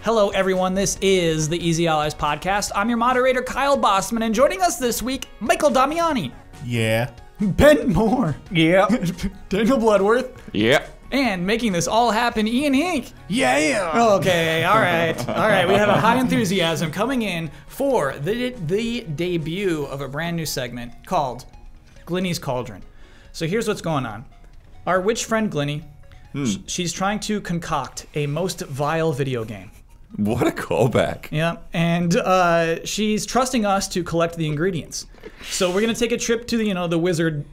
Hello, everyone. This is the Easy Allies podcast. I'm your moderator, Kyle Bossman, and joining us this week, Michael Damiani. Yeah. Ben Moore. Yeah. Daniel Bloodworth. Yeah. And making this all happen, Ian Hink. Yeah. Okay, all right. All right, we have a high enthusiasm coming in for the debut of a brand new segment called Glinny's Cauldron. So here's what's going on. Our witch friend Glinny, she's trying to concoct a most vile video game. What a callback. Yeah, and she's trusting us to collect the ingredients. So we're gonna take a trip to the wizard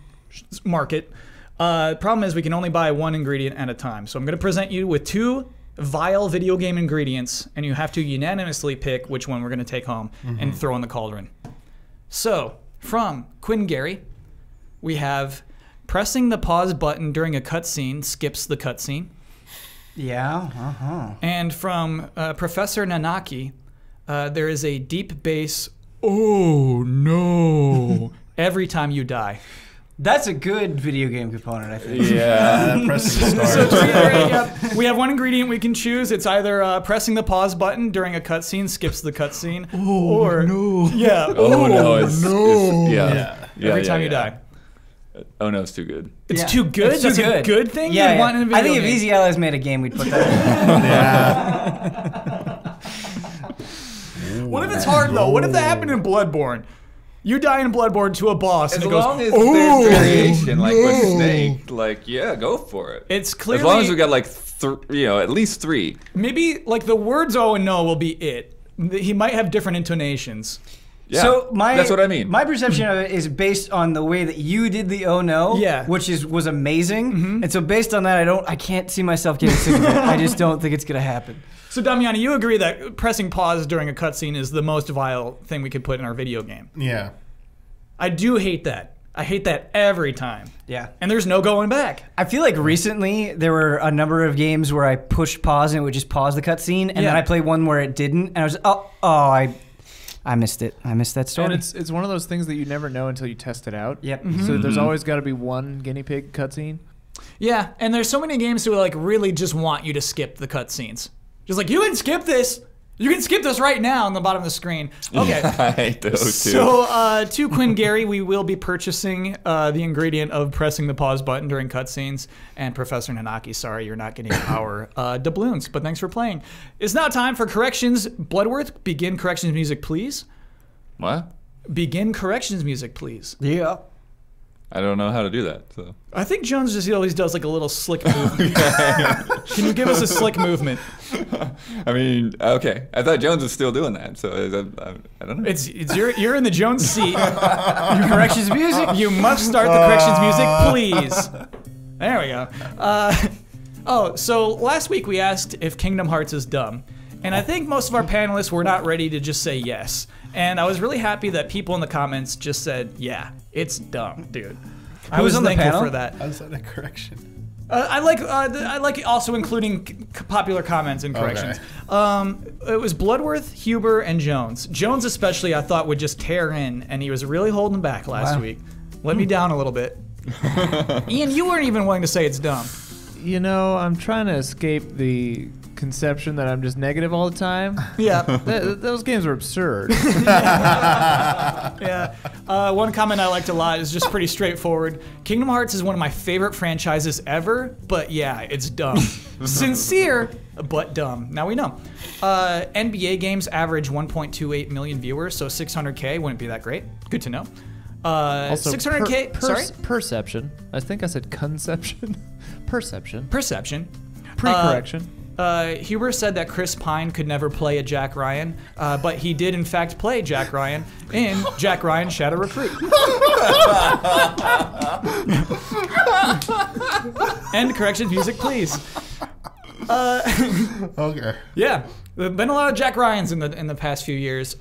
market. Problem is we can only buy one ingredient at a time. So I'm gonna present you with two vile video game ingredients, and you have to unanimously pick which one we're gonna take home and throw in the cauldron. So from Quinn Gary, we have pressing the pause button during a cutscene skips the cutscene. Yeah, And from Professor Nanaki, there is a deep bass, oh no, every time you die. That's a good video game component, I think. Yeah. That presses the So start. to reiterate, we have one ingredient we can choose. It's either pressing the pause button during a cutscene skips the cutscene, or no. yeah, Oh, no. Yeah. every time you die. Oh no, it's too good. It's Yeah. too good. It's too That's a good thing. Yeah, You'd want in a video I think if game. Easy Allies made a game, we'd put that in. What if it's hard though? What if that happened in Bloodborne? You die in Bloodborne to a boss, and As it goes, long as oh, there's variation, like with no. Snake, like yeah, go for it. It's clearly as long as we got like at least three. maybe like the words "oh" and "no" will be it. He might have different intonations. Yeah, So that's what I mean. My perception of it is based on the way that you did the oh no, Yeah. which was amazing. And so based on that, I can't see myself getting sick of it. I just don't think it's gonna happen. So Damiani, you agree that pressing pause during a cutscene is the most vile thing we could put in our video game? Yeah. I do hate that. I hate that every time. Yeah. And there's no going back. I feel like recently there were a number of games where I pushed pause and it would just pause the cutscene, and then I played one where it didn't, and I was I missed it. I missed that story. And it's one of those things that you never know until you test it out. Yep. So there's always got to be one guinea pig cutscene. Yeah, and there's so many games who like really just want you to skip the cutscenes. Just like, you can skip this. You can skip this right now on the bottom of the screen. Okay. I hate those too. So, to Quinn Gary, we will be purchasing the ingredient of pressing the pause button during cutscenes. And Professor Nanaki, sorry, you're not getting our doubloons, but thanks for playing. It's now time for corrections. Bloodworth, begin corrections music, please. What? Begin corrections music, please. Yeah. I don't know how to do that. So. I think Jones just always does like a little slick movement. Can you give us a slick movement? I mean, okay. I thought Jones was still doing that, so I don't know. It's you're in the Jones seat. Corrections music. You must start the corrections music, please. There we go. So last week we asked if Kingdom Hearts is dumb, and I think most of our panelists were not ready to just say yes. And I was really happy that people in the comments just said, "Yeah, it's dumb, dude." I was on the thankful panel? for that. How's that a correction? I like also including popular comments and corrections. Okay. It was Bloodworth, Huber, and Jones. Jones especially I thought would just tear in, and he was really holding back last week. Let me down a little bit. Ian, you weren't even willing to say it's dumb. You know, I'm trying to escape the conception that I'm just negative all the time. Yeah. Those games are absurd. Yeah. One comment I liked a lot is just pretty straightforward. Kingdom Hearts is one of my favorite franchises ever, but yeah, it's dumb. Sincere, but dumb. Now we know. NBA games average 1.28 million viewers, so 600K wouldn't be that great. Good to know. Also, 600K, sorry? Perception. I think I said conception. Perception. Perception. Pre-correction. Huber said that Chris Pine could never play a Jack Ryan, but he did in fact play Jack Ryan in Jack Ryan Shadow Recruit. End corrections music, please. Okay. Yeah, there've been a lot of Jack Ryans in the past few years.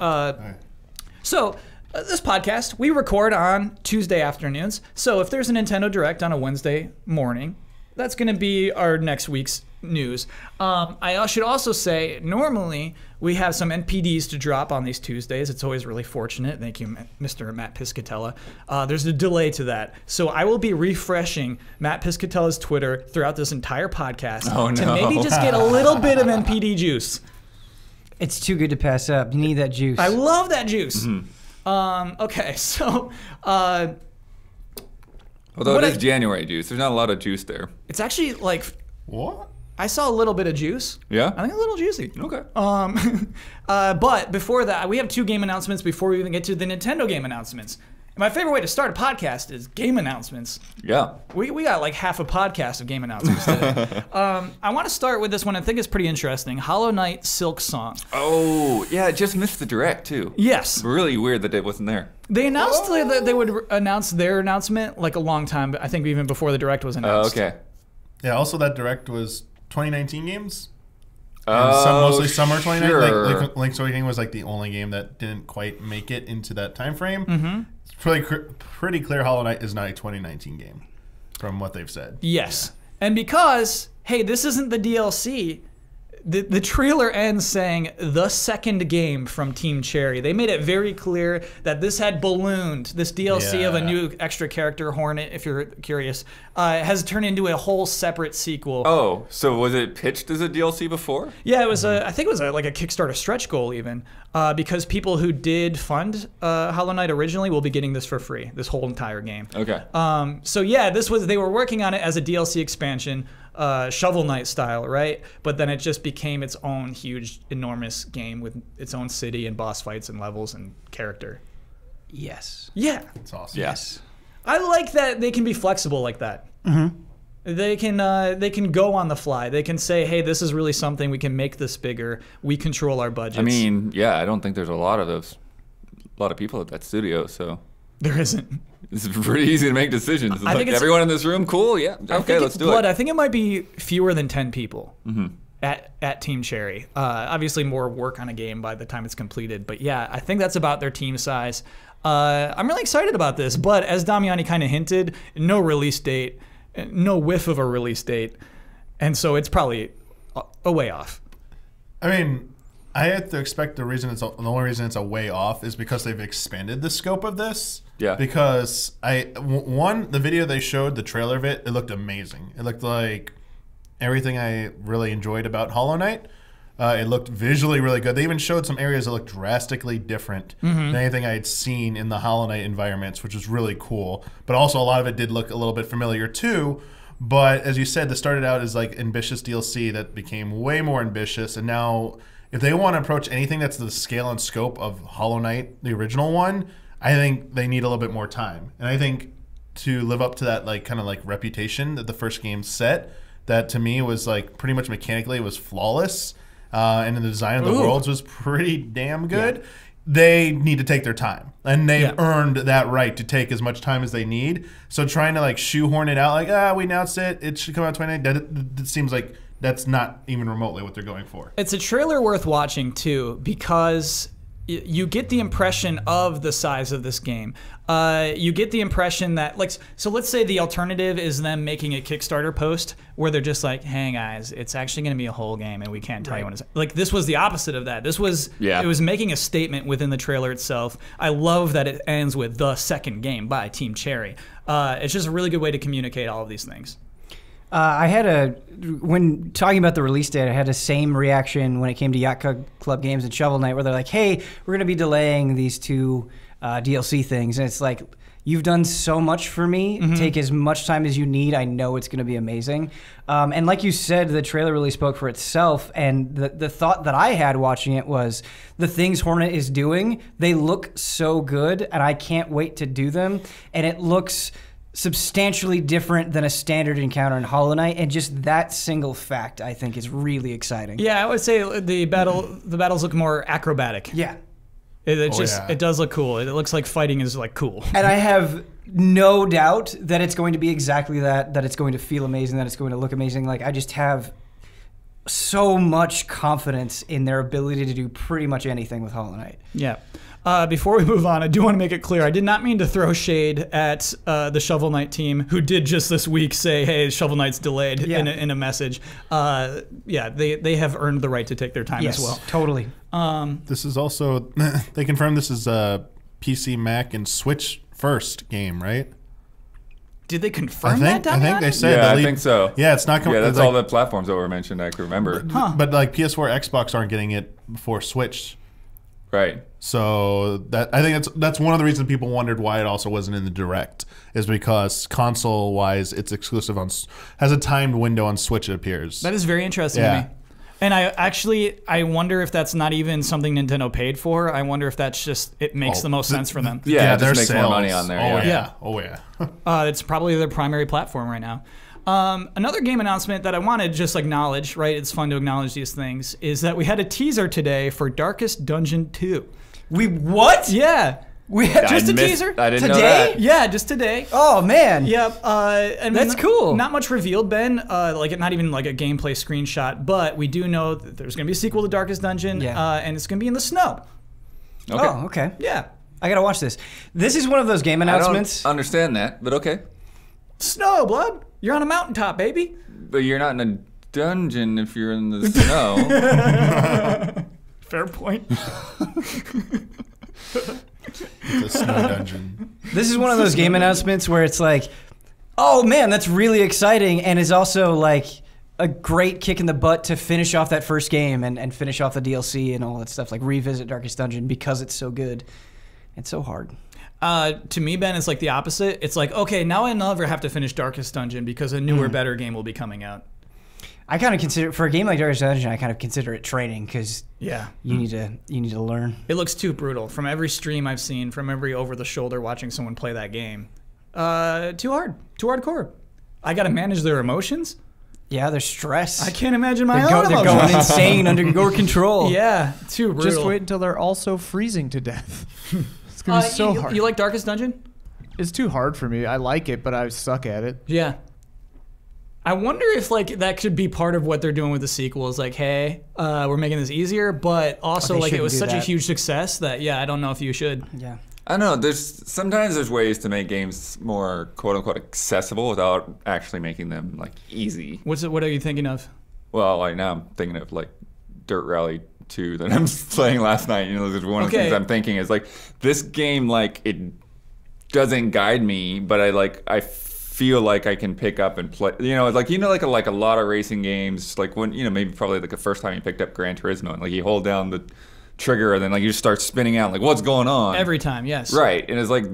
So. This podcast, we record on Tuesday afternoons. So if there's a Nintendo Direct on a Wednesday morning, that's going to be our next week's news. I should also say, normally we have some NPDs to drop on these Tuesdays. It's always really fortunate. Thank you, Mr. Matt Piscatella. There's a delay to that. So I will be refreshing Matt Piscatella's Twitter throughout this entire podcast to maybe just get a little bit of NPD juice. It's too good to pass up. You need that juice. I love that juice. Okay, so although it is January juice, there's not a lot of juice there. it's actually like What? I saw a little bit of juice. Yeah? I think a little juicy. Okay. But before that, we have 2 game announcements before we even get to the Nintendo game announcements. My favorite way to start a podcast is game announcements. Yeah. We got like half a podcast of game announcements today. I want to start with this one. I think it's pretty interesting. Hollow Knight Silksong. Oh, yeah, it just missed the direct, too. Yes. Really weird that it wasn't there. They announced that they would announce their announcement like a long time, I think even before the direct was announced. Okay. Yeah, also that direct was 2019 games. Mostly Summer 2019. sure. Like Link's Awakening was like the only game that didn't quite make it into that time frame. It's pretty clear Hollow Knight is not a 2019 game from what they've said. Yes. And because, hey, this isn't the DLC, the trailer ends saying the second game from Team Cherry. They made it very clear that this had ballooned. This DLC of a new extra character, Hornet, if you're curious, has turned into a whole separate sequel. Oh, so was it pitched as a DLC before? Yeah, it was I think it was like a Kickstarter stretch goal even, because people who did fund Hollow Knight originally will be getting this for free, this whole entire game. Okay. So yeah, they were working on it as a DLC expansion, Shovel Knight style, right? But then it just became its own huge, enormous game with its own city and boss fights and levels and character. Yes. Yeah, It's awesome. Yes. I like that they can be flexible like that. They can go on the fly. They can say, hey, this is really something. We can make this bigger. We control our budgets. I mean, yeah, I don't think there's a lot of people at that studio, so there isn't. it's pretty easy to make decisions. It's I like think it's- everyone in this room, cool, yeah, okay, let's do it. I think it might be fewer than 10 people at Team Cherry. Obviously, more work on a game by the time it's completed. But yeah, I think that's about their team size. I'm really excited about this. But as Damiani kind of hinted, no release date, no whiff of a release date. And so it's probably a way off. I mean, I have to expect the only reason it's a way off is because they've expanded the scope of this. Yeah. Because the video they showed, the trailer of it, it looked amazing. It looked like everything I really enjoyed about Hollow Knight. It looked visually really good. They even showed some areas that looked drastically different than anything I had seen in the Hollow Knight environments, which was really cool. But also a lot of it did look a little bit familiar too. But as you said, this started out as like ambitious DLC that became way more ambitious, and now if they want to approach anything that's the scale and scope of Hollow Knight, the original one, I think they need a little bit more time. And I think to live up to that like kind of like reputation that the first game set, that to me was like pretty much mechanically it was flawless, and the design of the worlds was pretty damn good. Yeah. They need to take their time, and they've earned that right to take as much time as they need. So trying to like shoehorn it out like, we announced it should come out 29, that seems like that's not even remotely what they're going for. It's a trailer worth watching too, because you get the impression of the size of this game. You get the impression that, like, so let's say the alternative is them making a Kickstarter post where they're just like, hey guys, it's actually going to be a whole game and we can't tell you when it's. Like, this was the opposite of that. This was, it was making a statement within the trailer itself. I love that it ends with the second game by Team Cherry. It's just a really good way to communicate all of these things. When talking about the release date, I had the same reaction when it came to Yacht Club Games and Shovel Knight, where they're like, hey, we're going to be delaying these 2 DLC things. And it's like, you've done so much for me. Take as much time as you need. I know it's going to be amazing. And like you said, the trailer really spoke for itself. And the thought that I had watching it was the things Hornet is doing, they look so good, and I can't wait to do them. And it looks substantially different than a standard encounter in Hollow Knight, and just that single fact I think is really exciting. Yeah, I would say the battles look more acrobatic. Yeah. It does look cool. It looks like fighting is like cool. And I have no doubt that it's going to be exactly that it's going to feel amazing, that it's going to look amazing. Like, I just have so much confidence in their ability to do pretty much anything with Hollow Knight. Yeah. Before we move on, I do want to make it clear, I did not mean to throw shade at the Shovel Knight team, who did just this week say, hey, Shovel Knight's delayed in a message. They have earned the right to take their time as well. Totally. This is also, they confirmed this is a PC, Mac, and Switch first game, right? Did they confirm that, I think they said. Yeah, I think so. Yeah, it's not coming. Yeah, that's all the platforms that were mentioned. I can remember. But like PS4, Xbox aren't getting it before Switch. Right. So that I think that's one of the reasons people wondered why it also wasn't in the Direct, is because console wise it's exclusive on, has a timed window on Switch. It appears. That is very interesting to me. And I wonder if that's not even something Nintendo paid for. I wonder if that's just, it makes the most sense for them. Yeah, it their just makes sales. more money on there. Oh yeah. It's probably their primary platform right now. Another game announcement that I want to just acknowledge, right? It's fun to acknowledge these things, is that we had a teaser today for Darkest Dungeon 2. What? Yeah. We had just a teaser? I didn't know Today? that. Yeah, just today. Oh man. Yep. And That's cool. Not much revealed, Ben. Not even like a gameplay screenshot, but we do know that there's going to be a sequel to Darkest Dungeon, and it's going to be in the snow. Okay. Oh, okay. Yeah. I gotta watch this. This is one of those game announcements. I don't understand that, but okay. Snow, blood. You're on a mountaintop, baby. But you're not in a dungeon if you're in the snow. Fair point. It's a snow dungeon. This is one of those game announcements where it's like, oh man, that's really exciting, and is also like a great kick in the butt to finish off that first game and finish off the DLC and all that stuff. Like revisit Darkest Dungeon because it's so good. It's so hard. To me, Ben, it's like the opposite. It's like, okay, now I never have to finish Darkest Dungeon because a newer, better game will be coming out. I kind of consider, for a game like Darkest Dungeon, I kind of consider it training because you need to learn. It looks too brutal. From every stream I've seen, from every over the shoulder watching someone play that game, too hard, too hardcore. I got to manage their emotions. Yeah, there's stress. I can't imagine my own They're emotions. going insane under your control. Yeah, too brutal. Just wait until they're also freezing to death. It's gonna be so hard. You like Darkest Dungeon? It's too hard for me. I like it, but I suck at it. Yeah. I wonder if like that could be part of what they're doing with the sequel. Is like, hey, we're making this easier, but also They like it was shouldn't such do a that. huge success that I don't know if you should. Yeah. I don't know. Sometimes there's ways to make games more quote unquote accessible without actually making them like easy. What are you thinking of? Well, like now I'm thinking of like Dirt Rally 2 that I'm playing last night. You know, there's one of the things I'm thinking is like this game like it doesn't guide me, but I feel like I can pick up and play. Like a lot of racing games, like when maybe probably like the first time you picked up Gran Turismo and like you hold down the trigger and then like you just start spinning out like what's going on Every time, yes. Right, and it's like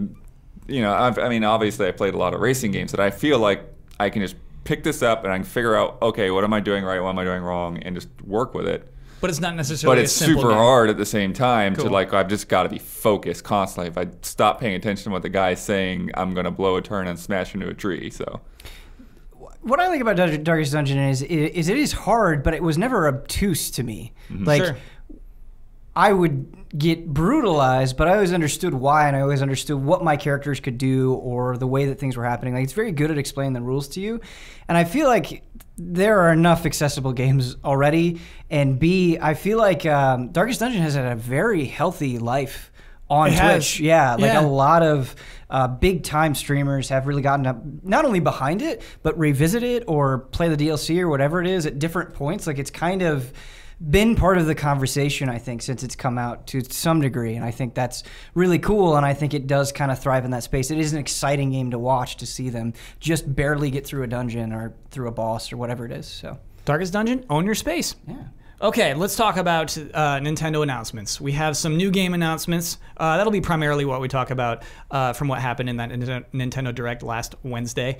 obviously I played a lot of racing games, but I feel like I can just pick this up and I can figure out, okay, what am I doing right, what am I doing wrong, and just work with it. But it's not necessarily. But it's a simple super game. hard at the same time Cool. to like I've just got to be focused constantly. If I stop paying attention to what the guy's saying, I'm gonna blow a turn and smash into a tree. So What I like about Darkest Dungeon is it is hard, but it was never obtuse to me. Like Sure. I would get brutalized, but I always understood why, and I always understood what my characters could do or the way that things were happening. Like it's very good at explaining the rules to you, and I feel like there are enough accessible games already. And B, I feel like Darkest Dungeon has had a very healthy life on It has. Twitch. Yeah, like Yeah. a lot of big time streamers have really gotten up, not only behind it, but revisit it or play the DLC or whatever it is at different points. Like it's kind of been part of the conversation, I think, since it's come out to some degree, and I think that's really cool, and I think it does kind of thrive in that space. It is an exciting game to watch, to see them just barely get through a dungeon or through a boss or whatever it is. So Darkest Dungeon, own your space. yeah. Okay, let's talk about Nintendo announcements. We have some new game announcements. That'll be primarily what we talk about from what happened in that Nintendo Direct last Wednesday.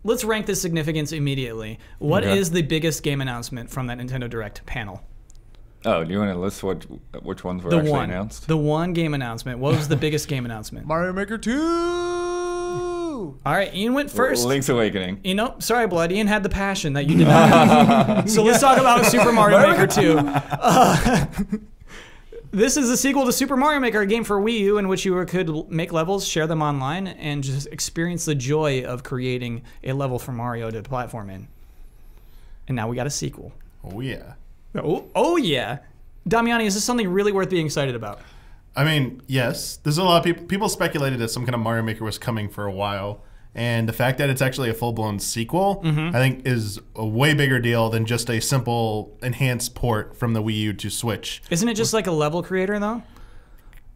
Let's rank the significance immediately. What is the biggest game announcement from that Nintendo Direct panel? do you want to list which ones were actually announced? The one game announcement. What was the biggest game announcement? Mario Maker 2! All right, Ian went first. Link's Awakening. Sorry, Blood. Ian had the passion that you did not have. So let's talk about Super Mario Maker 2. This is a sequel to Super Mario Maker, a game for Wii U in which you could make levels, share them online, and just experience the joy of creating a level for Mario to platform in. And now we got a sequel. Oh yeah. Oh yeah. Damiani, is this something really worth being excited about? I mean, yes. There's a lot of people speculated that some kind of Mario Maker was coming for a while. And the fact that it's actually a full-blown sequel, I think, is a way bigger deal than just a simple enhanced port from the Wii U to Switch. Isn't it just like a level creator, though?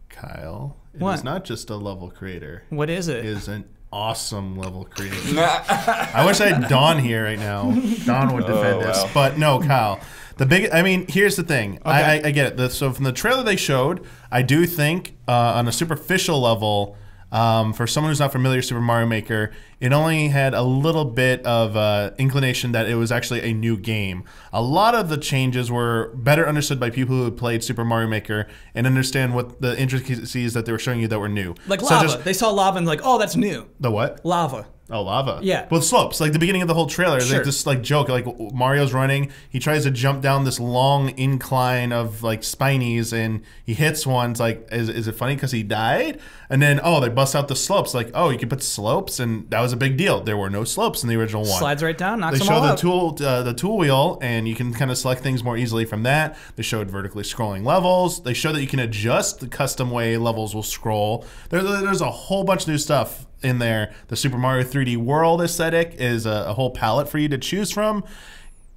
Kyle, What? It's not just a level creator. What is it? It is an awesome level creator. I wish I had Dawn here right now. Dawn would defend this. But no, Kyle. Here's the thing. Okay. I get it. So from the trailer they showed, I do think on a superficial level, for someone who's not familiar with Super Mario Maker, it only had a little bit of inclination that it was actually a new game. A lot of the changes were better understood by people who had played Super Mario Maker and understand what the intricacies that they were showing you that were new. Like lava. They saw lava and like, oh, that's new. The what? Lava. Oh, lava. Yeah. Well, slopes. Like the beginning of the whole trailer, Sure. like this like joke. Like Mario's running, he tries to jump down this long incline of like spinies, and he hits one. It's like, is it funny because he died? And then they bust out the slopes. Like, oh, you can put slopes, and that was a big deal. There were no slopes in the original one. Slides right down, knocks them all out. out. They showed the tool wheel, and you can kind of select things more easily from that. They showed vertically scrolling levels. They showed that you can adjust the custom way levels will scroll. There's a whole bunch of new stuff in there. The Super Mario 3D World aesthetic is a whole palette for you to choose from.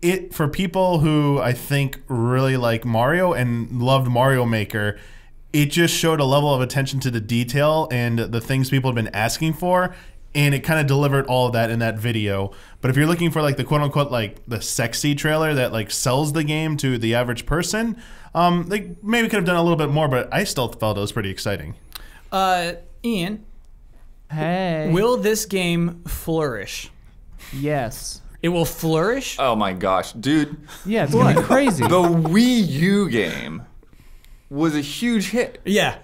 It for people who I think really like Mario and loved Mario Maker, it just showed a level of attention to the detail and the things people have been asking for, and it kind of delivered all of that in that video. But if you're looking for like the quote unquote like the sexy trailer that like sells the game to the average person, they maybe could have done a little bit more, but I still felt it was pretty exciting. Ian, hey, will this game flourish? Yes. It will flourish? Oh my gosh, dude. Yeah, it's gonna be crazy. The Wii U game was a huge hit. Yeah.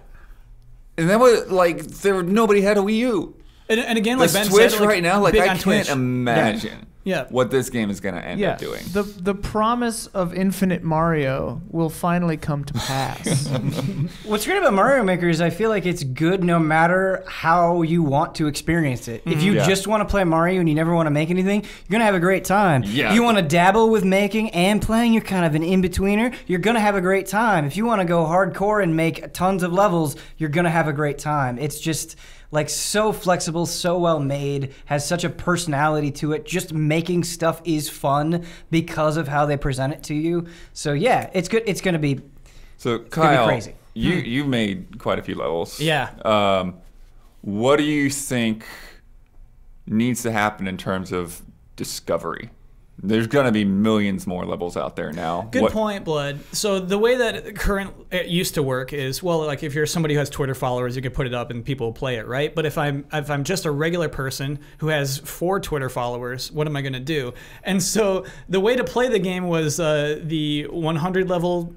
And that was like nobody had a Wii U. And again, The like Ben Switch said, like, right now, like big I on can't Twitch. imagine Yeah. what this game is gonna end up doing. The promise of infinite Mario will finally come to pass. What's great about Mario Maker is I feel like it's good no matter how you want to experience it. If you just want to play Mario and you never want to make anything, you're going to have a great time. Yeah. You want to dabble with making and playing, you're kind of an in-betweener, you're going to have a great time. If you want to go hardcore and make tons of levels, you're going to have a great time. It's just like so flexible, so well made, has such a personality to it. Just making stuff is fun because of how they present it to you. So yeah, it's good. It's going to be Kyle, crazy. You made quite a few levels. Yeah. What do you think needs to happen in terms of discovery? There's going to be millions more levels out there now. Good point, Blood. So the way that it used to work is, well, like if you're somebody who has Twitter followers, you could put it up and people will play it, right? But if I'm just a regular person who has 4 Twitter followers, what am I going to do? And so the way to play the game was the 100 level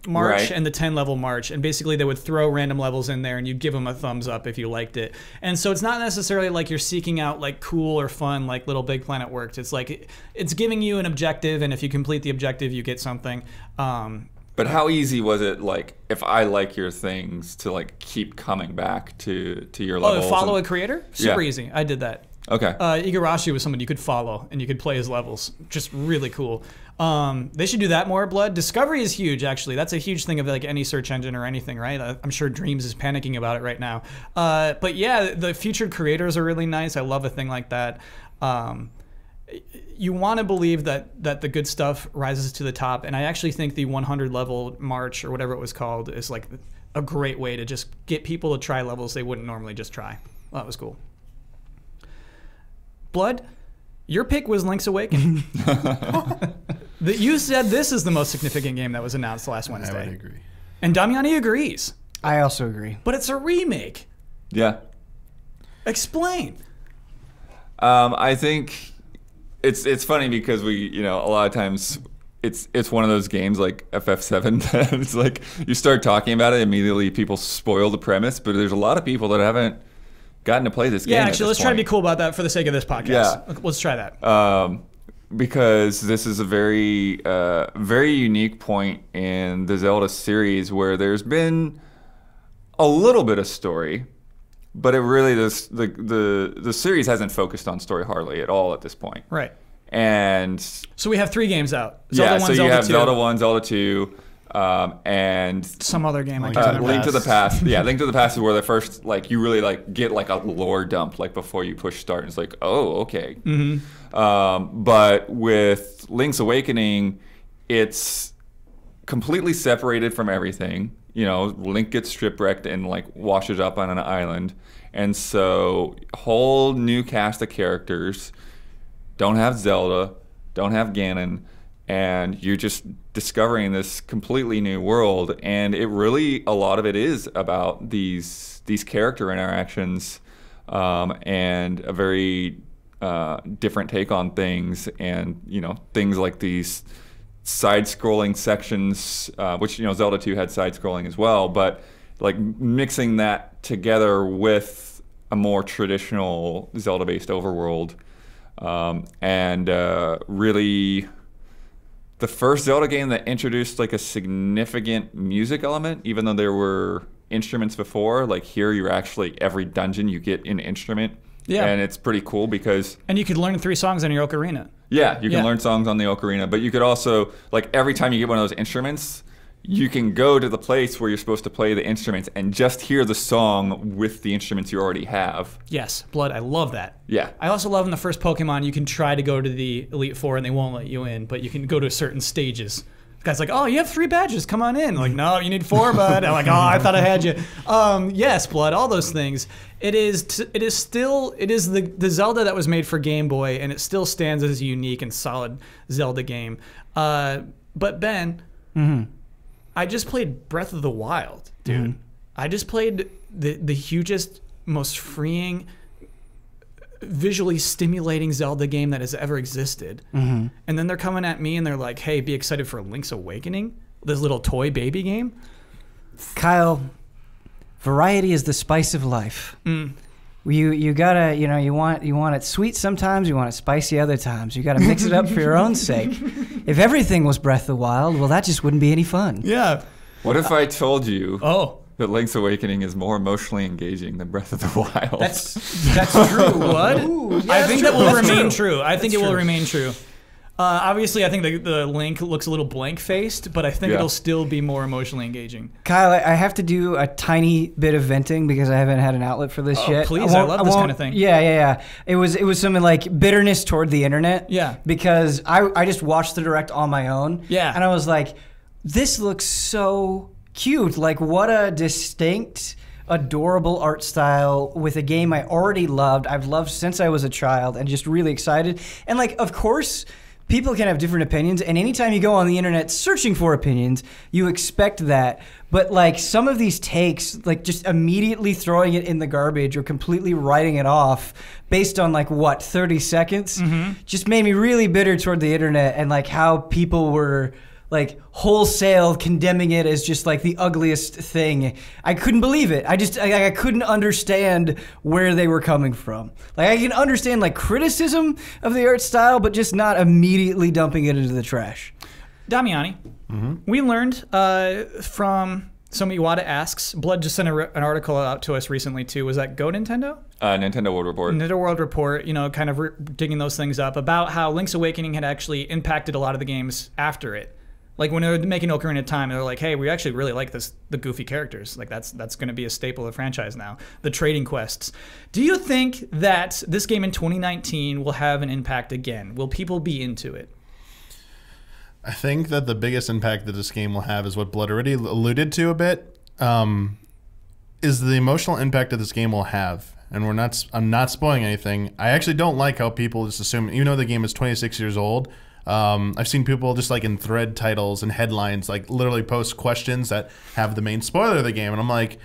march and the 10 level march, and basically they would throw random levels in there and you'd give them a thumbs up if you liked it. And so it's not necessarily like you're seeking out like cool or fun like Little Big Planet worked. It's like it's giving you an objective, and if you complete the objective you get something. But how easy was it, like, if I like your things, to like keep coming back to your levels? Follow a creator? Super easy. I did that. Okay. Igarashi was someone you could follow and you could play his levels. Just really cool. They should do that more, Blood. Discovery is huge, actually. That's a huge thing of like any search engine or anything, right? I'm sure Dreams is panicking about it right now. But yeah, the featured creators are really nice. I love a thing like that. You want to believe that the good stuff rises to the top, and I actually think the 100 level march or whatever it was called is like a great way to just get people to try levels they wouldn't normally just try. Well, that was cool. Blood, your pick was Link's Awakening. You said this is the most significant game that was announced last Wednesday. I would agree. And Damiani agrees. I also agree. But it's a remake. Yeah. Explain. I think it's funny because a lot of times it's one of those games like FF7 that it's like you start talking about it, immediately people spoil the premise, but there's a lot of people that haven't gotten to play this game. Yeah, actually, let's try to be cool about that for the sake of this podcast. Yeah. Let's try that. Because this is a very, very unique point in the Zelda series where there's been a little bit of story, but it really the series hasn't focused on story hardly at all at this point. Right. And so we have 3 games out. Zelda 1, so Zelda you have 2. Zelda 1, Zelda 2. And some other game like Link to the Past. Yeah, Link to the Past is where the first you really get a lore dump before you push start. And it's like, oh, okay. Mm-hmm. But with Link's Awakening, it's completely separated from everything. Link gets shipwrecked and like washes up on an island. And so whole new cast of characters, don't have Zelda, don't have Ganon, and you're just discovering this completely new world. And it really, a lot of it is about these character interactions, and a very different take on things, and things like these side-scrolling sections, which Zelda 2 had side-scrolling as well, but like mixing that together with a more traditional Zelda-based overworld, and really the first Zelda game that introduced like a significant music element, even though there were instruments before. Like here, you're actually, every dungeon you get an instrument. Yeah. And it's pretty cool because... And you could learn 3 songs on your ocarina. Yeah, you can learn songs on the ocarina, but you could also, like every time you get one of those instruments, you can go to the place where you're supposed to play the instruments and just hear the song with the instruments you already have. Yes, Blood, I love that. Yeah. I also love in the first Pokemon, you can try to go to the Elite Four and they won't let you in, but you can go to certain stages. The guy's like, oh, you have 3 badges, come on in. I'm like, no, you need 4, bud. I'm like, oh, I thought I had you. Yes, Blood, all those things. It is the Zelda that was made for Game Boy, and it still stands as a unique and solid Zelda game. But Ben, I just played Breath of the Wild, dude. I just played the hugest, most freeing, visually stimulating Zelda game that has ever existed. And then they're coming at me and they're like, hey, be excited for Link's Awakening, this little toy baby game. Kyle, variety is the spice of life. You gotta, you want it sweet sometimes, you want it spicy other times. You gotta mix it up for your own sake. If everything was Breath of the Wild, well, that just wouldn't be any fun. Yeah. What if I told you that Link's Awakening is more emotionally engaging than Breath of the Wild? That's true. What? Ooh, yeah, I think that will remain true. I think it will remain true. Obviously, I think the Link looks a little blank-faced, but I think it'll still be more emotionally engaging. Kyle, I have to do a tiny bit of venting because I haven't had an outlet for this yet. Please, I love this kind of thing. Yeah. It was something like bitterness toward the internet. Yeah. Because I just watched the Direct on my own. Yeah. And I was like, this looks so cute. Like, what a distinct, adorable art style with a game I already loved. I've loved since I was a child and just really excited. And like, of course, people can have different opinions, and anytime you go on the internet searching for opinions, you expect that. But like some of these takes, like just immediately throwing it in the garbage or completely writing it off based on like what, 30 seconds, just made me really bitter toward the internet and like how people were like wholesale condemning it as just like the ugliest thing. I couldn't believe it. I couldn't understand where they were coming from. Like I can understand like criticism of the art style, but just not immediately dumping it into the trash. Damiani, we learned from Somi Iwata asks, Blood just sent an article out to us recently too. Was that Go Nintendo? Nintendo World Report. Nintendo World Report, kind of digging those things up about how Link's Awakening had actually impacted a lot of the games after it. Like when they were making Ocarina of Time, they were like, "Hey, we actually really like the goofy characters. Like that's going to be a staple of the franchise now. The trading quests." Do you think that this game in 2019 will have an impact again? Will people be into it? I think that the biggest impact that this game will have is what Blood already alluded to a bit. Is the emotional impact that this game will have, and I'm not spoiling anything. I actually don't like how people just assume, even though the game is 26 years old. I've seen people just like in thread titles and headlines like literally post questions that have the main spoiler of the game, and I'm like,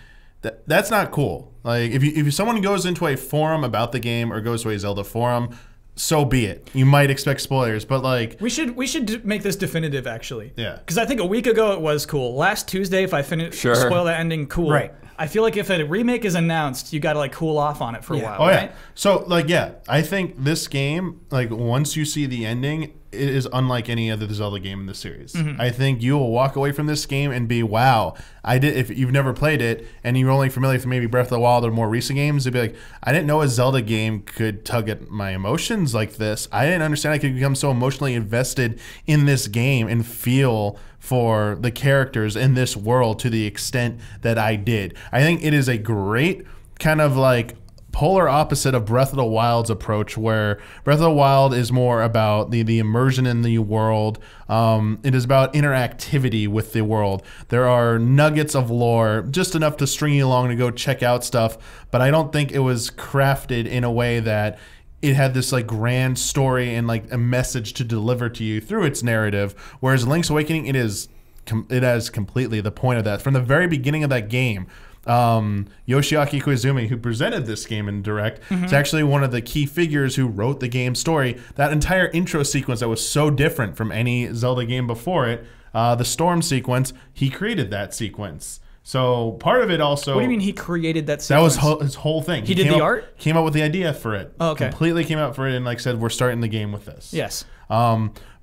that's not cool. Like if someone goes into a forum about the game or goes to a Zelda forum, so be it. You might expect spoilers, but like we should make this definitive actually. Yeah. Because I think a week ago it was cool. Last Tuesday, if I spoil that ending, cool. Right. I feel like if a remake is announced, you got to like cool off on it for a while. Oh right? yeah. So like I think this game, like once you see the ending, it is unlike any other Zelda game in the series. I think you will walk away from this game and be, wow, if you've never played it and you're only familiar with maybe Breath of the Wild or more recent games, you'd be like, I didn't know a Zelda game could tug at my emotions like this. I didn't understand I could become so emotionally invested in this game and feel for the characters in this world to the extent that I did. I think it is a great kind of like polar opposite of Breath of the Wild's approach, where Breath of the Wild is more about the immersion in the world. It is about interactivity with the world. There are nuggets of lore, just enough to string you along to go check out stuff, but I don't think it was crafted in a way that it had this like grand story and like a message to deliver to you through its narrative. Whereas Link's Awakening, it has completely the point of that. From the very beginning of that game, Yoshiaki Koizumi, who presented this game in Direct, is actually one of the key figures who wrote the game story. That entire intro sequence that was so different from any Zelda game before it, the storm sequence, he created that sequence. So part of it also... What do you mean he created that sequence? That was his whole thing. He did the art? Came up with the idea for it. Oh, okay. Completely came out for it and like said, we're starting the game with this. Yes.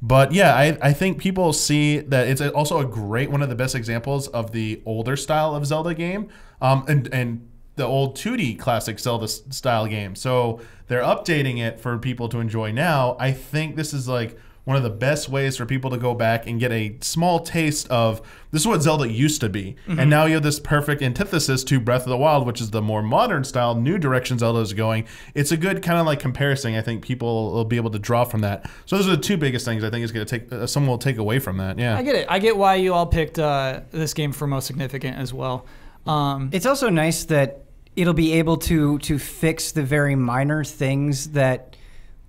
But yeah, I think people see that it's also a great, one of the best examples of the older style of Zelda game, and the old 2D classic Zelda style game. So they're updating it for people to enjoy now. I think this is like one of the best ways for people to go back and get a small taste of this is what Zelda used to be. And now you have this perfect antithesis to Breath of the Wild, which is the more modern style, new direction Zelda is going. It's a good kind of like comparison. I think people will be able to draw from that. So those are the two biggest things I think is going to take, someone will take away from that. Yeah. I get it. I get why you all picked this game for most significant as well. It's also nice that it'll be able to fix the very minor things that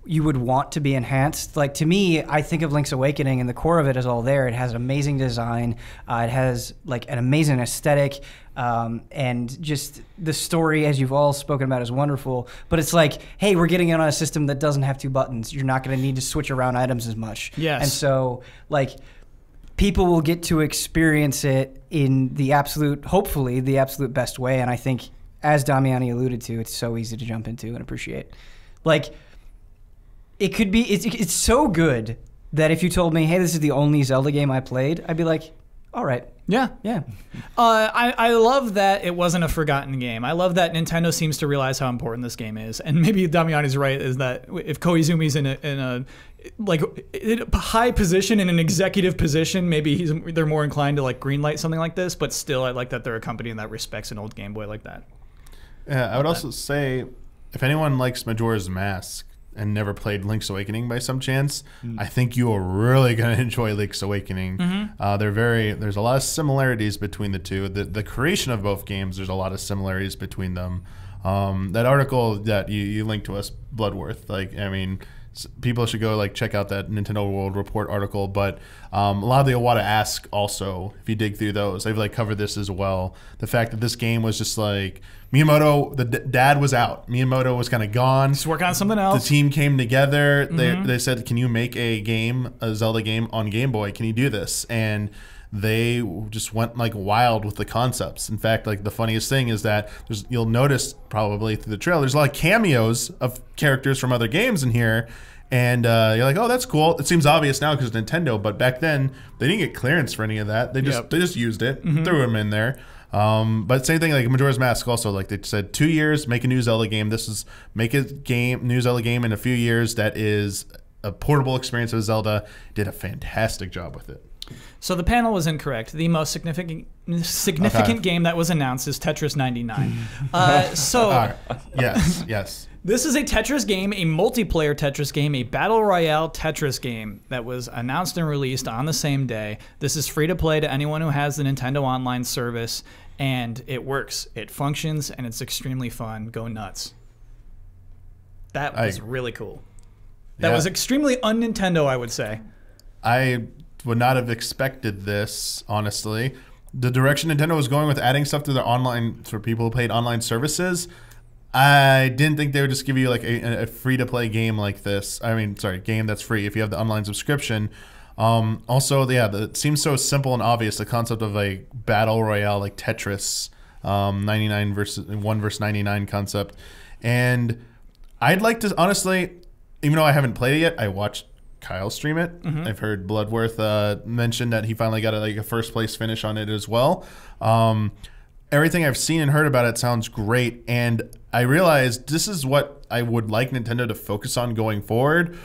you would want to be enhanced. Like to me, I think of Link's Awakening and the core of it is all there. It has amazing design. It has like an amazing aesthetic, and just the story, as you've all spoken about, is wonderful. But it's like, hey, we're getting it on a system that doesn't have 2 buttons. You're not going to need to switch around items as much. Yes. And so like people will get to experience it in the absolute, hopefully the absolute best way. And I think, as Damiani alluded to, it's so easy to jump into and appreciate. Like, it could be, it's so good that if you told me, hey, this is the only Zelda game I played, I'd be like, all right. Yeah. Yeah. I love that it wasn't a forgotten game. I love that Nintendo seems to realize how important this game is. And maybe Damiani's right, is that if Koizumi's in a like high position, in an executive position, maybe they're more inclined to like greenlight something like this. But still, I like that they're a company that respects an old Game Boy like that. Yeah, I would also say, if anyone likes Majora's Mask and never played Link's Awakening by some chance, I think you are really going to enjoy Link's Awakening. There's a lot of similarities between the two. The creation of both games, there's a lot of similarities between them. That article that you linked to us, Bloodworth, like, I mean, people should go like check out that Nintendo World Report article. But a lot of the Iwata Ask also, if you dig through those, they've like covered this as well. The fact that this game was just like Miyamoto, the dad was out. Miyamoto was kind of gone. Just work on something else. The team came together. They said, "Can you make a Zelda game on Game Boy? Can you do this?" And they just went like wild with the concepts. In fact, like the funniest thing is that you'll notice probably through the trailer, there's a lot of cameos of characters from other games in here. And you're like, oh, that's cool. It seems obvious now because it's Nintendo, but back then they didn't get clearance for any of that. They just used it, threw them in there. But same thing like Majora's Mask also, like they said 2 years, make a new Zelda game. Make a new Zelda game in a few years that is a portable experience of Zelda. Did a fantastic job with it. So the panel was incorrect. The most significant game that was announced is Tetris 99. Yes. This is a Tetris game, a multiplayer Tetris game, a battle royale Tetris game that was announced and released on the same day. This is free to play to anyone who has the Nintendo Online service, and it works. It functions, and it's extremely fun. Go nuts. That was really cool. That was extremely un-Nintendo, I would say. I would not have expected this, honestly. The direction Nintendo was going with adding stuff to their online, for people who played online services, I didn't think they would just give you like a free-to-play game like this. I mean, sorry, game that's free if you have the online subscription. Also, it seems so simple and obvious, the concept of a battle royale like Tetris, 99 versus 1 versus 99 concept. And I'd like to, honestly, even though I haven't played it yet, I watched Kyle stream it. I've heard Bloodworth mention that he finally got a first place finish on it as well. Everything I've seen and heard about it sounds great, and I realized this is what I would like Nintendo to focus on going forward,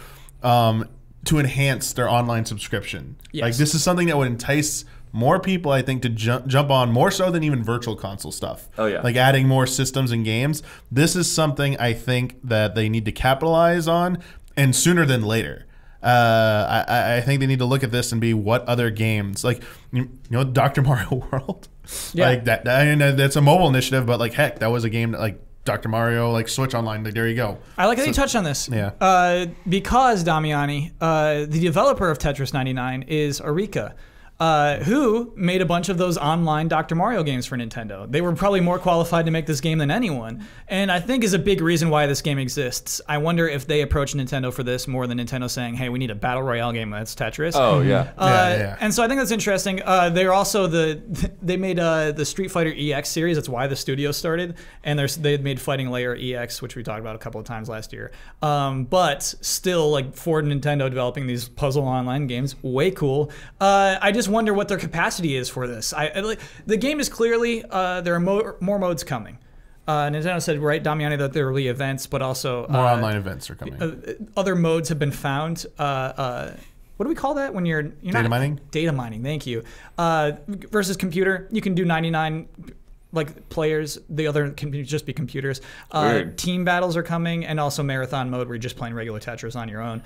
to enhance their online subscription. Yes. Like this is something that would entice more people, I think, to jump on more so than even virtual console stuff. Oh, yeah. Like adding more systems and games. This is something I think that they need to capitalize on, and sooner than later. I think they need to look at this and be what other games, like, you know, Dr. Mario World. Yeah. Like that, and that's a mobile initiative, but like, heck, that was a game that, like, Dr. Mario, like Switch Online, like, there you go. I like that you touched on this. Yeah. Because, Damiani, the developer of Tetris 99 is Arika, who made a bunch of those online Dr. Mario games for Nintendo. They were probably more qualified to make this game than anyone, and I think is a big reason why this game exists. I wonder if they approach Nintendo for this more than Nintendo saying, hey, we need a Battle Royale game that's Tetris. Oh, yeah. And so I think that's interesting. They're also they made the Street Fighter EX series. That's why the studio started, and they made Fighting Layer EX, which we talked about a couple of times last year. But still, like, for Nintendo developing these puzzle online games, way cool. I just wonder what their capacity is for this. The game is clearly there are more modes coming. Nintendo said, right, Damiani, that there will be events, but also More online events are coming. Other modes have been found. What do we call that when you're data mining? Data mining. Thank you. Versus computer, you can do 99 like players. The other can just be computers. Team battles are coming, and also marathon mode where you're just playing regular Tetris on your own.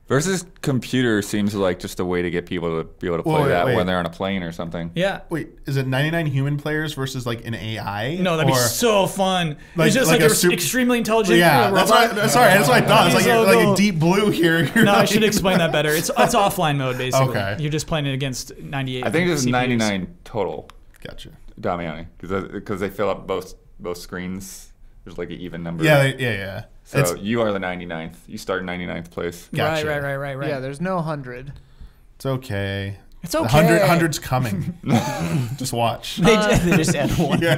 Versus computer seems like just a way to get people to be able to play when they're on a plane or something. Yeah. Wait, is it 99 human players versus like an AI? No, that'd be so fun. Like, it's just like an extremely intelligent robot. That's what I thought. It's like, like a deep blue here. No, I should explain that better. It's offline mode, basically. Okay. You're just playing it against 98 I think it's CPUs. 99 total. Gotcha. Damiani, because they fill up both screens. There's like an even number. Yeah. So you are the 99th. You start in 99th place. Gotcha. Right. Yeah, there's no 100. It's okay. It's okay. 100's coming. Just watch. They just add one. Yeah.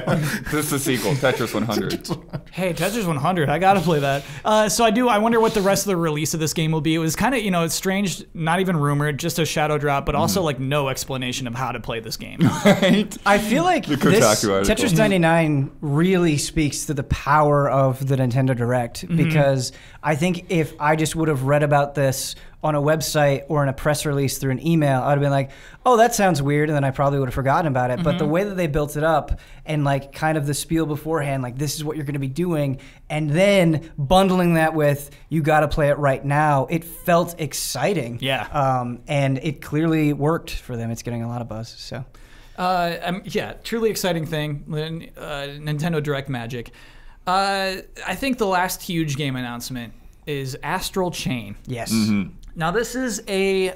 This is the sequel, Tetris 100. Hey, Tetris 100. I gotta play that. I wonder what the rest of the release of this game will be. It was kind of, it's strange, not even rumored, just a shadow drop, but also like no explanation of how to play this game. Right? I feel like this Tetris 99 really speaks to the power of the Nintendo Direct, because I think if I just would have read about this on a website or in a press release through an email, I would have been like, oh, that sounds weird, and then I probably would have forgotten about it. But the way that they built it up, and like kind of the spiel beforehand, like this is what you're going to be doing, and then bundling that with you got to play it right now, it felt exciting. Yeah. And it clearly worked for them. It's getting a lot of buzz. So. Truly exciting thing. Nintendo Direct magic. I think the last huge game announcement is Astral Chain. Yes. Now this is we'll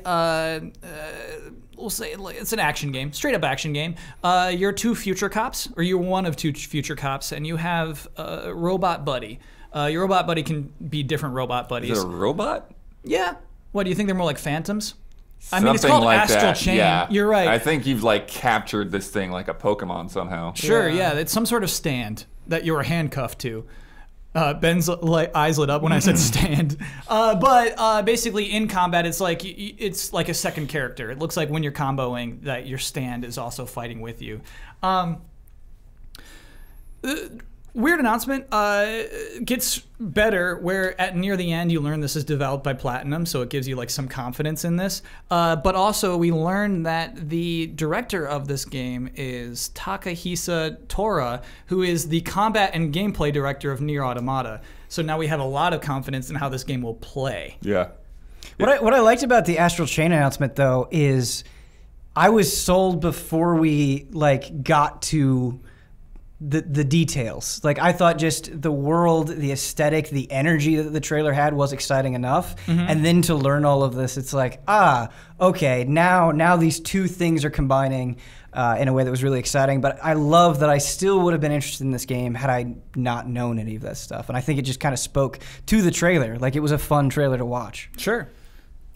say it's an action game, straight up action game. You're two future cops, or you're one of two future cops, and you have a robot buddy. Your robot buddy can be different robot buddies. Is it a robot? Yeah. What, do you think they're more like phantoms? I Something mean, it's called like Astral that. Chain. Yeah. You're right. I think you've like captured this thing like a Pokemon somehow. Sure, yeah. It's some sort of stand that you're handcuffed to. Ben's eyes lit up when I said stand. But basically in combat, it's like a second character. It looks like when you're comboing that your stand is also fighting with you. Weird announcement. Gets better where at near the end you learn this is developed by Platinum, so it gives you like some confidence in this. But also we learn that the director of this game is Takahisa Tora, who is the combat and gameplay director of Nier Automata. So now we have a lot of confidence in how this game will play. Yeah. What I liked about the Astral Chain announcement though is I was sold before we like got to the details. Like I thought just the world, the aesthetic, the energy that the trailer had was exciting enough. And then to learn all of this, it's like, okay, now these two things are combining in a way that was really exciting. But I love that I still would have been interested in this game had I not known any of that stuff. And I think it just kind of spoke to the trailer. Like it was a fun trailer to watch. Sure.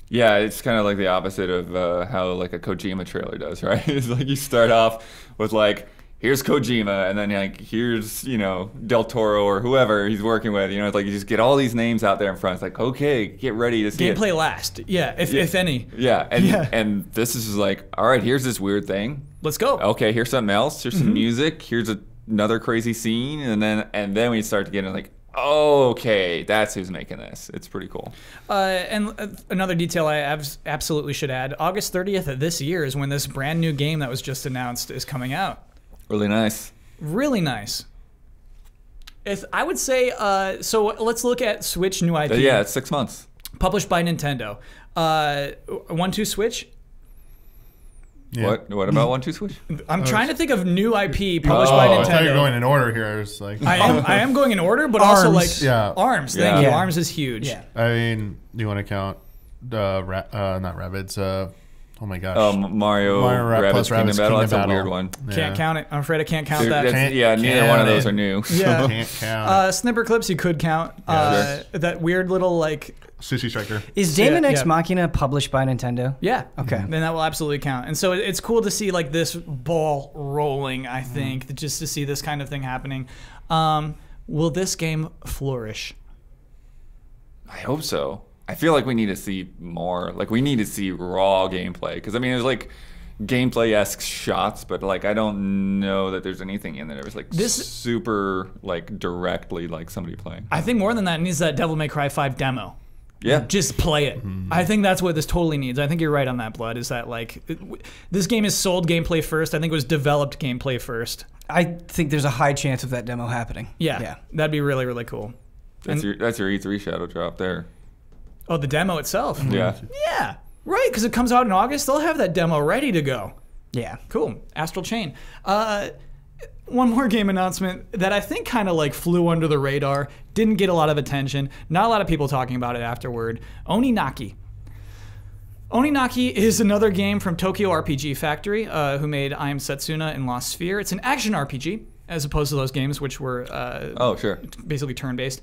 Yeah, it's kind of like the opposite of how like a Kojima trailer does, right? It's like you start off with like, here's Kojima, and then like here's Del Toro or whoever he's working with. It's like you just get all these names out there in front. It's like, okay, get ready to see gameplay last. Yeah, if any. Yeah, and this is like, all right, here's this weird thing. Let's go. Okay, here's something else. Here's some music. Here's another crazy scene, and then we start to get into like, Okay, that's who's making this. It's pretty cool. And another detail I absolutely should add, August 30th of this year is when this brand new game that was just announced is coming out. Really nice. Really nice. I would say, so let's look at Switch new IP. Yeah, it's 6 months. Published by Nintendo. 1-2 Switch? Yeah. What about 1-2 Switch? I'm trying to think of new IP published by Nintendo. I thought you were going in order here. I was like, I am going in order, but Arms. also like Arms. Thank you. Yeah. Arms is huge. Yeah. I mean, do you want to count not Rabbids? Oh my gosh. Mario plus Rabbids Kingdom Battle. That's a Battle. weird one. Can't count it. I'm afraid I can't count Dude, that. neither one of those are new. Yeah. Can't count. Snipper Clips you could count. Yeah, that weird little like. Sushi Striker. Is Daemon X yeah. Machina published by Nintendo? Yeah. Okay. Then that will absolutely count. And so it's cool to see like this ball rolling, I think, just to see this kind of thing happening. Will this game flourish? I hope so. I feel like we need to see more. Like, we need to see raw gameplay. Because, I mean, there's, like, gameplay-esque shots, but, like, I don't know that there's anything in there that was, like, super, like, directly, like, somebody playing. I think more than that, it needs that Devil May Cry 5 demo. Yeah. Just play it. I think that's what this totally needs. I think you're right on that, Blood, is that, like, this game is sold gameplay first. I think it was developed gameplay first. I think there's a high chance of that demo happening. Yeah. That'd be really, really cool. That's your E3 shadow drop there. Oh, the demo itself? Yeah. Yeah. Right, because it comes out in August. They'll have that demo ready to go. Yeah. Cool. Astral Chain. One more game announcement that I think kind of like flew under the radar, didn't get a lot of attention, not a lot of people talking about it afterward. Oninaki. Oninaki is another game from Tokyo RPG Factory, who made I Am Setsuna and Lost Sphere. It's an action RPG, as opposed to those games which were basically turn-based.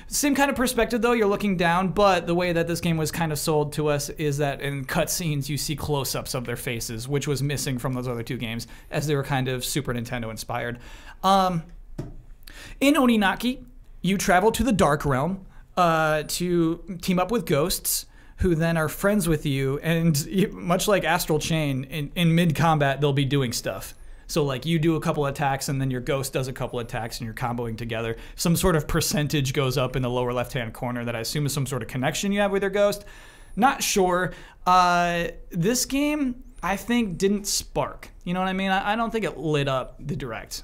Same kind of perspective, though. You're looking down, but the way that this game was kind of sold to us is that in cutscenes you see close-ups of their faces, which was missing from those other two games, as they were kind of Super Nintendo-inspired. In Oninaki, you travel to the Dark Realm to team up with ghosts, who then are friends with you, and much like Astral Chain, in mid-combat they'll be doing stuff. So like you do a couple attacks and then your ghost does a couple attacks and you're comboing together. Some sort of percentage goes up in the lower left-hand corner that I assume is some sort of connection you have with your ghost. Not sure. This game, I think, didn't spark. You know what I mean? I don't think it lit up the Direct.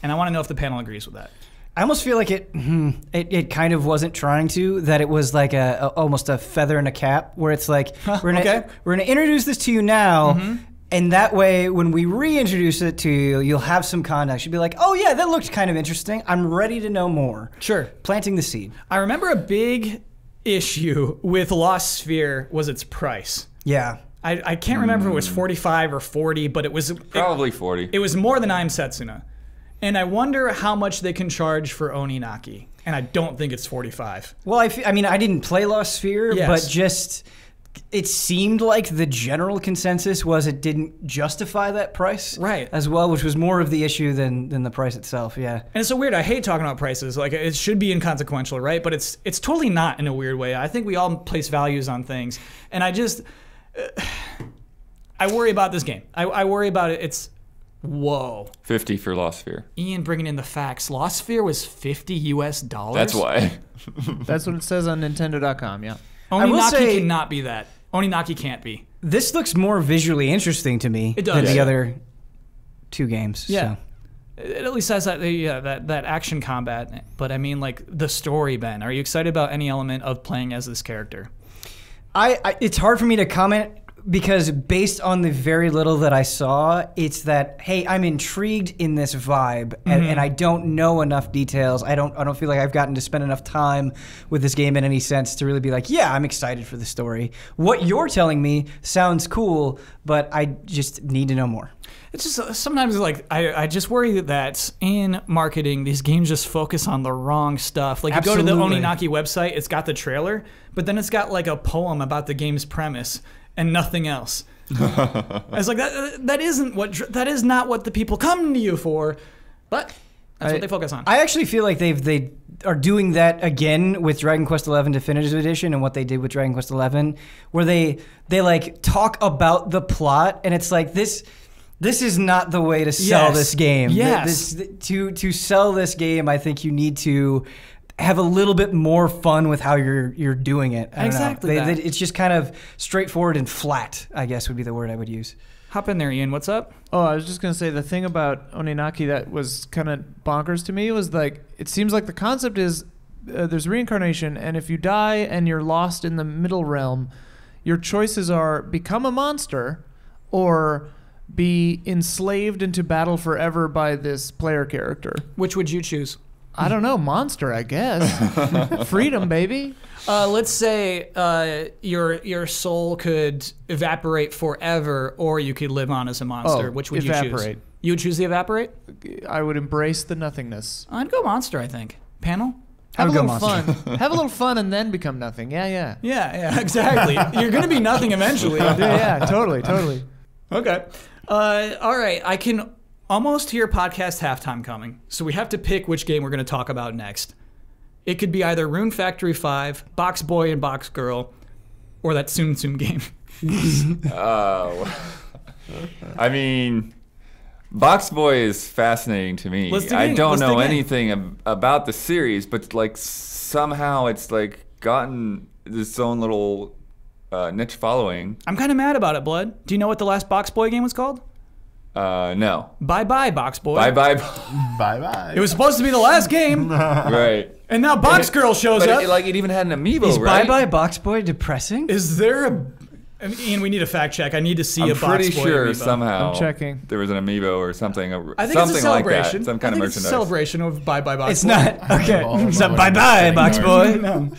And I want to know if the panel agrees with that. I almost feel like it kind of wasn't trying to, that it was like almost a feather in a cap, where it's like, we're gonna introduce this to you now, and that way when we reintroduce it to you, you'll have some context. You'll be like, oh yeah, that looked kind of interesting. I'm ready to know more. Sure. Planting the seed. I remember a big issue with Lost Sphere was its price. Yeah. I can't remember if it was 45 or 40, but it was... Probably 40. It was more than I Am Setsuna. And I wonder how much they can charge for Oninaki. And I don't think it's 45. Well, I mean, I didn't play Lost Sphere, but just it seemed like the general consensus was it didn't justify that price as well, which was more of the issue than the price itself, yeah. And it's so weird. I hate talking about prices. Like, it should be inconsequential, right? But it's totally not in a weird way. I think we all place values on things. And I just... I worry about this game. I worry about it. It's... Whoa. 50 for Lost Sphere. Ian bringing in the facts. Lost Sphere was $50 US. That's why. That's what it says on Nintendo.com, yeah. Oninaki cannot be that. Oninaki can't be. This looks more visually interesting to me than the other two games. Yeah. So. It at least has that action combat. But I mean, like, the story, Ben. Are you excited about any element of playing as this character? It's hard for me to comment, because based on the very little that I saw, it's that, hey, I'm intrigued in this vibe, and I don't know enough details. I don't feel like I've gotten to spend enough time with this game in any sense to really be like, yeah, I'm excited for the story. What you're telling me sounds cool, but I just need to know more. It's just sometimes like I just worry that in marketing these games just focus on the wrong stuff. Like you go to the Oninaki website, it's got the trailer, but then it's got like a poem about the game's premise and nothing else. It's like that is not what the people come to you for, but that's what they focus on. I actually feel like they are doing that again with Dragon Quest XI Definitive Edition and what they did with Dragon Quest XI, where they like talk about the plot, and it's like this. this is not the way to sell this game. Yes. To sell this game, I think you need to have a little bit more fun with how you're doing it. I don't know. It's just kind of straightforward and flat, I guess would be the word I would use. Hop in there, Ian. What's up? Oh, I was just going to say the thing about Oninaki that was kind of bonkers to me was like, it seems like the concept is there's reincarnation, and if you die and you're lost in the middle realm, your choices are become a monster or be enslaved into battle forever by this player character. Which would you choose? I don't know, monster, I guess. Freedom, baby. Let's say your soul could evaporate forever, or you could live on as a monster. Which would you choose? You would choose the evaporate? I would embrace the nothingness. I'd go monster, I think. Panel? Have a little fun. Have a little fun and then become nothing. Yeah, exactly. You're going to be nothing eventually. Yeah, totally. Okay. All right. I can almost hear podcast halftime coming, so we have to pick which game we're going to talk about next. It could be either Rune Factory 5, Box Boy and Box Girl, or that Tsum Tsum game. I mean, Box Boy is fascinating to me. I don't know anything about the series, but like somehow it's like gotten this own little niche following. I'm kind of mad about it, Blood. Do you know what the last Box Boy game was called? No. Bye-bye, Box Boy. Bye-bye. Bye-bye. It was supposed to be the last game. Right. And now Box Girl shows up. It even had an amiibo, Is right? Bye-bye Box Boy depressing? Is there a... Ian, we need a fact check. I need to see a Box Boy I'm pretty sure amiibo. Somehow I'm checking. There was an amiibo or something. I think something it's a celebration. Like that. Some kind of merchandise. It's a celebration of Bye-bye, Box Boy. It's not. Okay. So bye-bye, Box Boy. No.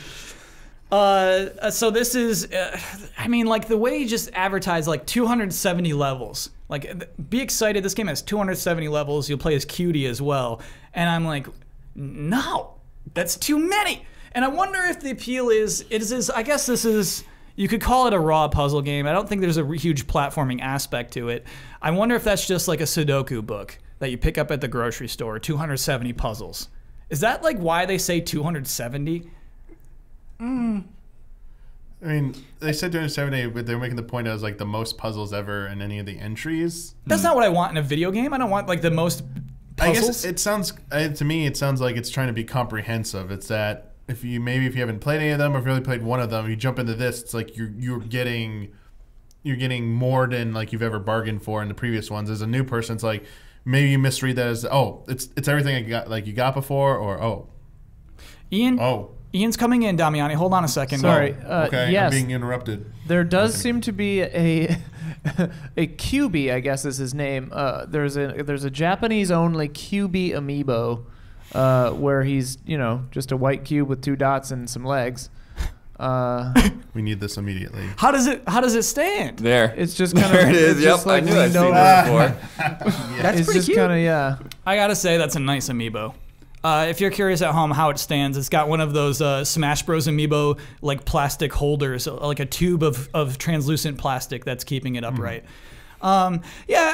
So this is, I mean, like the way you just advertise like 270 levels. Like, be excited. This game has 270 levels. You'll play as Cutie as well. And I'm like, no, that's too many. And I wonder if the appeal is I guess this is, you could call it a raw puzzle game. I don't think there's a huge platforming aspect to it. I wonder if that's just like a Sudoku book that you pick up at the grocery store, 270 puzzles. Is that like why they say 270? I mean, they said 270, but they're making the point as like the most puzzles ever in any of the entries. That's not what I want in a video game. I don't want like the most puzzles. I guess it sounds, to me, it sounds like it's trying to be comprehensive. It's that if you haven't played any of them or if you only played one of them, you jump into this, it's like you're getting more than like you've ever bargained for in the previous ones. As a new person, it's like maybe you misread that as it's everything you got before, or Ian's coming in, Damiani. Hold on a second. Sorry. Okay, yes, I'm being interrupted. There does seem to be a QB, I guess is his name. There's a Japanese-only QB amiibo where he's, just a white cube with 2 dots and some legs. We need this immediately. How does it stand? There. It's just kind of. There it is. Yep, like I knew I'd seen that before. That's it's pretty just cute. kind of, yeah. I gotta say that's a nice amiibo. If you're curious at home how it stands, it's got one of those Smash Bros. Amiibo like plastic holders, like a tube of translucent plastic that's keeping it upright. Yeah,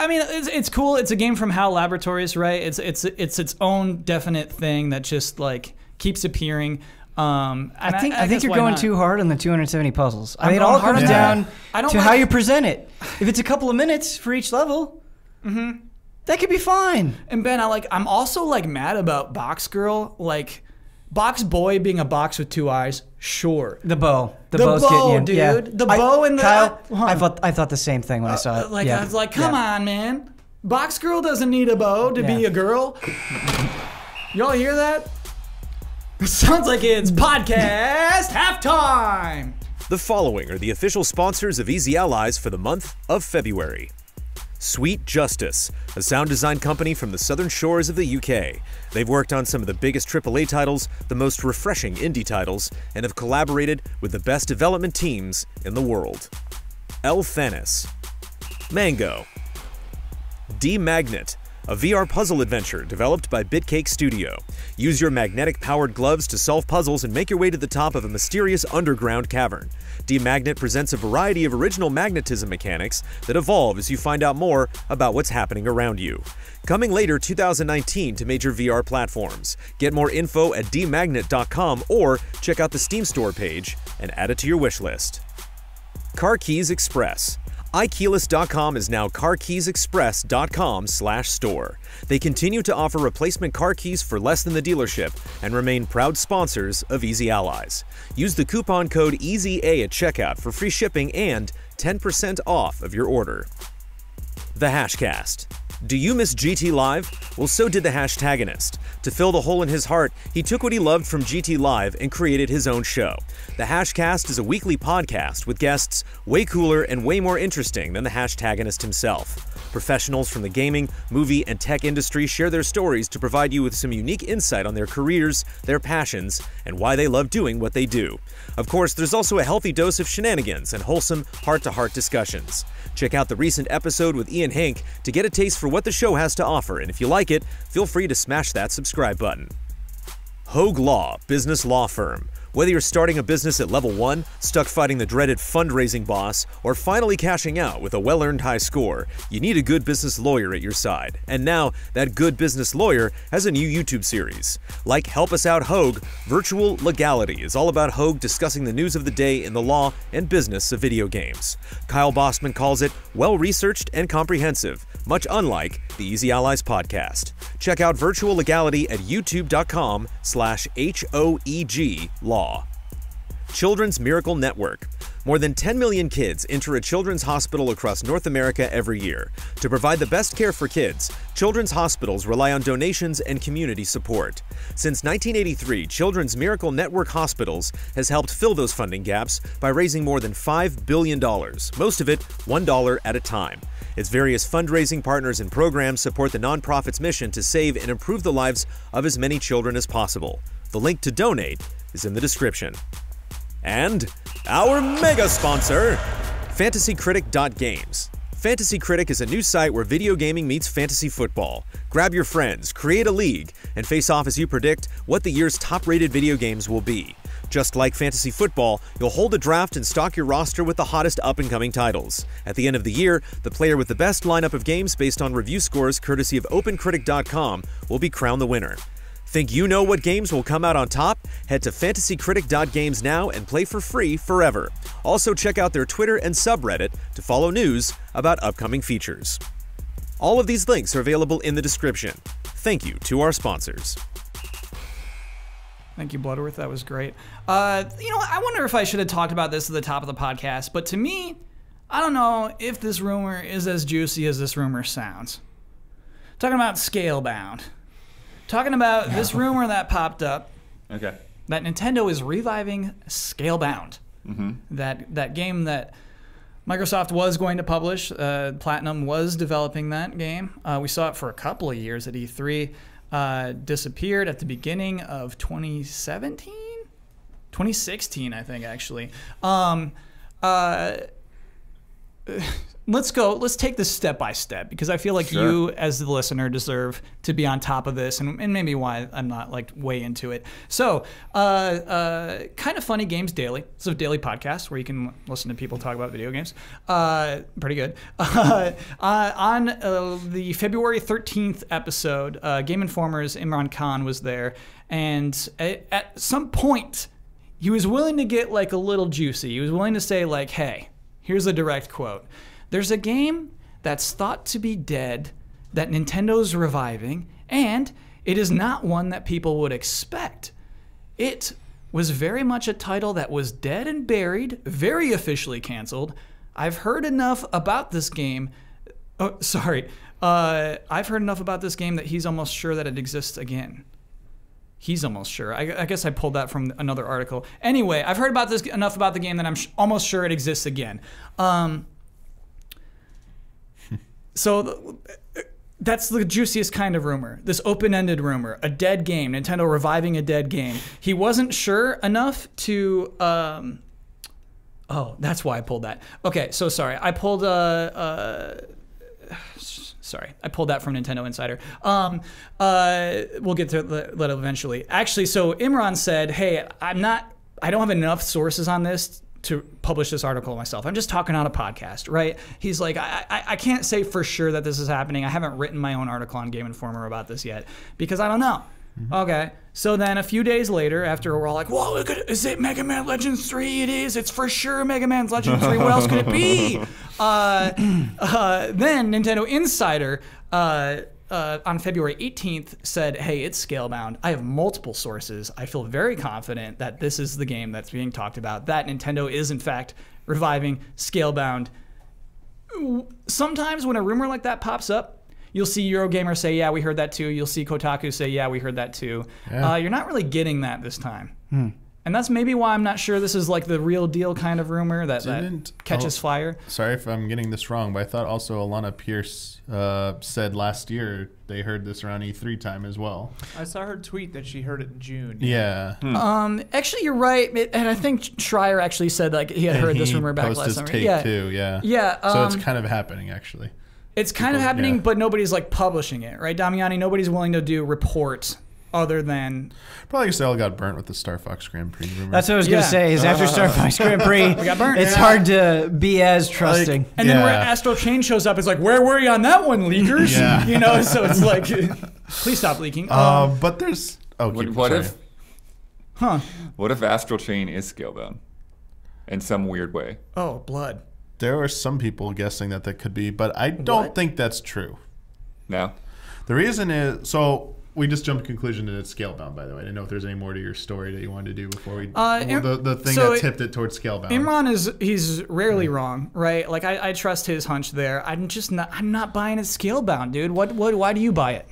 I mean it's cool. It's a game from HAL Laboratories, right? It's its own definite thing that just like keeps appearing. I think you're going too hard on the 270 puzzles. I mean, it going all hard comes on down that. to how you present it. If it's a couple of minutes for each level, that could be fine. And Ben, I'm also like mad about Box Girl, like Box Boy being a box with 2 eyes. Sure, the bow's bow, getting you. dude. Yeah. The bow and the Kyle, I thought the same thing when I saw it. I was like, come on, man. Box Girl doesn't need a bow to be a girl. Y'all hear that? Sounds like it's podcast halftime. The following are the official sponsors of Easy Allies for the month of February. Sweet Justice, a sound design company from the southern shores of the UK. They've worked on some of the biggest AAA titles, the most refreshing indie titles, and have collaborated with the best development teams in the world. El Thanis. Mango. D-Magnet, a VR puzzle adventure developed by Bitcake Studio. Use your magnetic-powered gloves to solve puzzles and make your way to the top of a mysterious underground cavern. D-Magnet presents a variety of original magnetism mechanics that evolve as you find out more about what's happening around you. Coming later 2019 to major VR platforms. Get more info at dmagnet.com or check out the Steam Store page and add it to your wish list. Car Keys Express. iKeyless.com is now CarKeysExpress.com/store. They continue to offer replacement car keys for less than the dealership and remain proud sponsors of Easy Allies. Use the coupon code EasyA at checkout for free shipping and 10% off of your order. The Hashcast. Do you miss GT Live? Well, so did the Hashtagonist. To fill the hole in his heart, he took what he loved from GT Live and created his own show. The Hashcast is a weekly podcast with guests way cooler and way more interesting than the Hashtagonist himself. Professionals from the gaming, movie, and tech industry share their stories to provide you with some unique insight on their careers, their passions, and why they love doing what they do. Of course, there's also a healthy dose of shenanigans and wholesome heart-to-heart discussions. Check out the recent episode with Ian Hank to get a taste for what the show has to offer, and if you like it, feel free to smash that subscribe button. Hogue Law, business law firm. Whether you're starting a business at level 1, stuck fighting the dreaded fundraising boss, or finally cashing out with a well-earned high score, you need a good business lawyer at your side. And now, that good business lawyer has a new YouTube series. Like Help Us Out Hogue, Virtual Legality is all about Hogue discussing the news of the day in the law and business of video games. Kyle Bossman calls it well-researched and comprehensive, much unlike the Easy Allies podcast. Check out Virtual Legality at youtube.com/HOEG Law. Children's Miracle Network. More than 10 million kids enter a children's hospital across North America every year. To provide the best care for kids, children's hospitals rely on donations and community support. Since 1983, Children's Miracle Network Hospitals has helped fill those funding gaps by raising more than $5 billion, most of it $1 at a time. Its various fundraising partners and programs support the nonprofit's mission to save and improve the lives of as many children as possible. The link to donate is in the description. And our mega sponsor, FantasyCritic.games. Fantasy Critic is a new site where video gaming meets fantasy football. Grab your friends, create a league, and face off as you predict what the year's top-rated video games will be. Just like fantasy football, you'll hold a draft and stock your roster with the hottest up-and-coming titles. At the end of the year, the player with the best lineup of games based on review scores courtesy of OpenCritic.com will be crowned the winner. Think you know what games will come out on top? Head to FantasyCritic.games now and play for free forever. Also check out their Twitter and subreddit to follow news about upcoming features. All of these links are available in the description. Thank you to our sponsors. Thank you, Bloodworth. That was great. I wonder if I should have talked about this at the top of the podcast, but to me, I don't know if this rumor is as juicy as this rumor sounds. Talking about Scalebound. Talking about this rumor that popped up. Okay. That Nintendo is reviving Scalebound. Mm-hmm. That game that Microsoft was going to publish. Platinum was developing that game. We saw it for a couple of years at E3. Disappeared at the beginning of 2017? 2016, I think, actually. Let's take this step by step, because I feel like you, as the listener, deserve to be on top of this, and maybe why I'm not like way into it. So, Kind of Funny Games Daily. It's a daily podcast where you can listen to people talk about video games. Pretty good. On the February 13th episode, Game Informer's Imran Khan was there, and at some point, he was willing to get like a little juicy. He was willing to say like, hey, here's a direct quote. There's a game that's thought to be dead that Nintendo's reviving, and it is not one that people would expect. It was very much a title that was dead and buried, very officially canceled. I've heard enough about this game. I've heard enough about this game that he's almost sure that it exists again. He's almost sure. I guess I pulled that from another article. Anyway, I've heard about this enough about the game that I'm almost sure it exists again. So that's the juiciest kind of rumor. This open-ended rumor, a dead game, Nintendo reviving a dead game. He wasn't sure enough to. Oh, that's why I pulled that. Okay, so sorry. I pulled Sorry, I pulled that from Nintendo Insider. We'll get to that eventually. Actually, so Imran said, "Hey, I don't have enough sources on this to publish this article myself. I'm just talking on a podcast, right?" He's like, I can't say for sure that this is happening. I haven't written my own article on Game Informer about this yet because I don't know. Okay. So then a few days later, after we're all like, whoa, look at it. Is it Mega Man Legends 3? It is. It's for sure Mega Man Legends 3. What else could it be? Then Nintendo Insider on February 18th said, hey, it's Scalebound. I have multiple sources. I feel very confident that this is the game that's being talked about, that Nintendo is, in fact, reviving Scalebound. Sometimes when a rumor like that pops up, you'll see Eurogamer say, yeah, we heard that too. You'll see Kotaku say, yeah, we heard that too. Yeah. You're not really getting that this time. And that's maybe why I'm not sure this is like the real deal kind of rumor that catches fire. Sorry if I'm getting this wrong, but I thought also Alana Pierce said last year they heard this around E3 time as well. I saw her tweet that she heard it in June. Yeah. Actually, you're right. And I think Schreier actually said like he had heard this rumor back last summer. Take too, yeah. Yeah. So it's kind of happening, actually. It's kind of happening, but nobody's like publishing it, right, Damiani? Nobody's willing to do reports other than... Probably because they all got burnt with the Star Fox Grand Prix rumor. That's what I was going to say, is after Star Fox Grand Prix, we got burnt. It's hard to be as trusting. And then where Astral Chain shows up, it's like, where were you on that one, leakers? Yeah. You know, so it's like, please stop leaking. But there's... What if Astral Chain is Scalebound in some weird way? Oh, blood. There are some people guessing that could be, but I don't think that's true. No. The reason is, so we just jumped to conclusion that it's Scalebound, by the way. I didn't know if there's any more to your story that you wanted to do before we... the thing that tipped it towards Scalebound. Imran he's rarely wrong, right? Like, I trust his hunch there. I'm not buying it Scalebound, dude. Why do you buy it?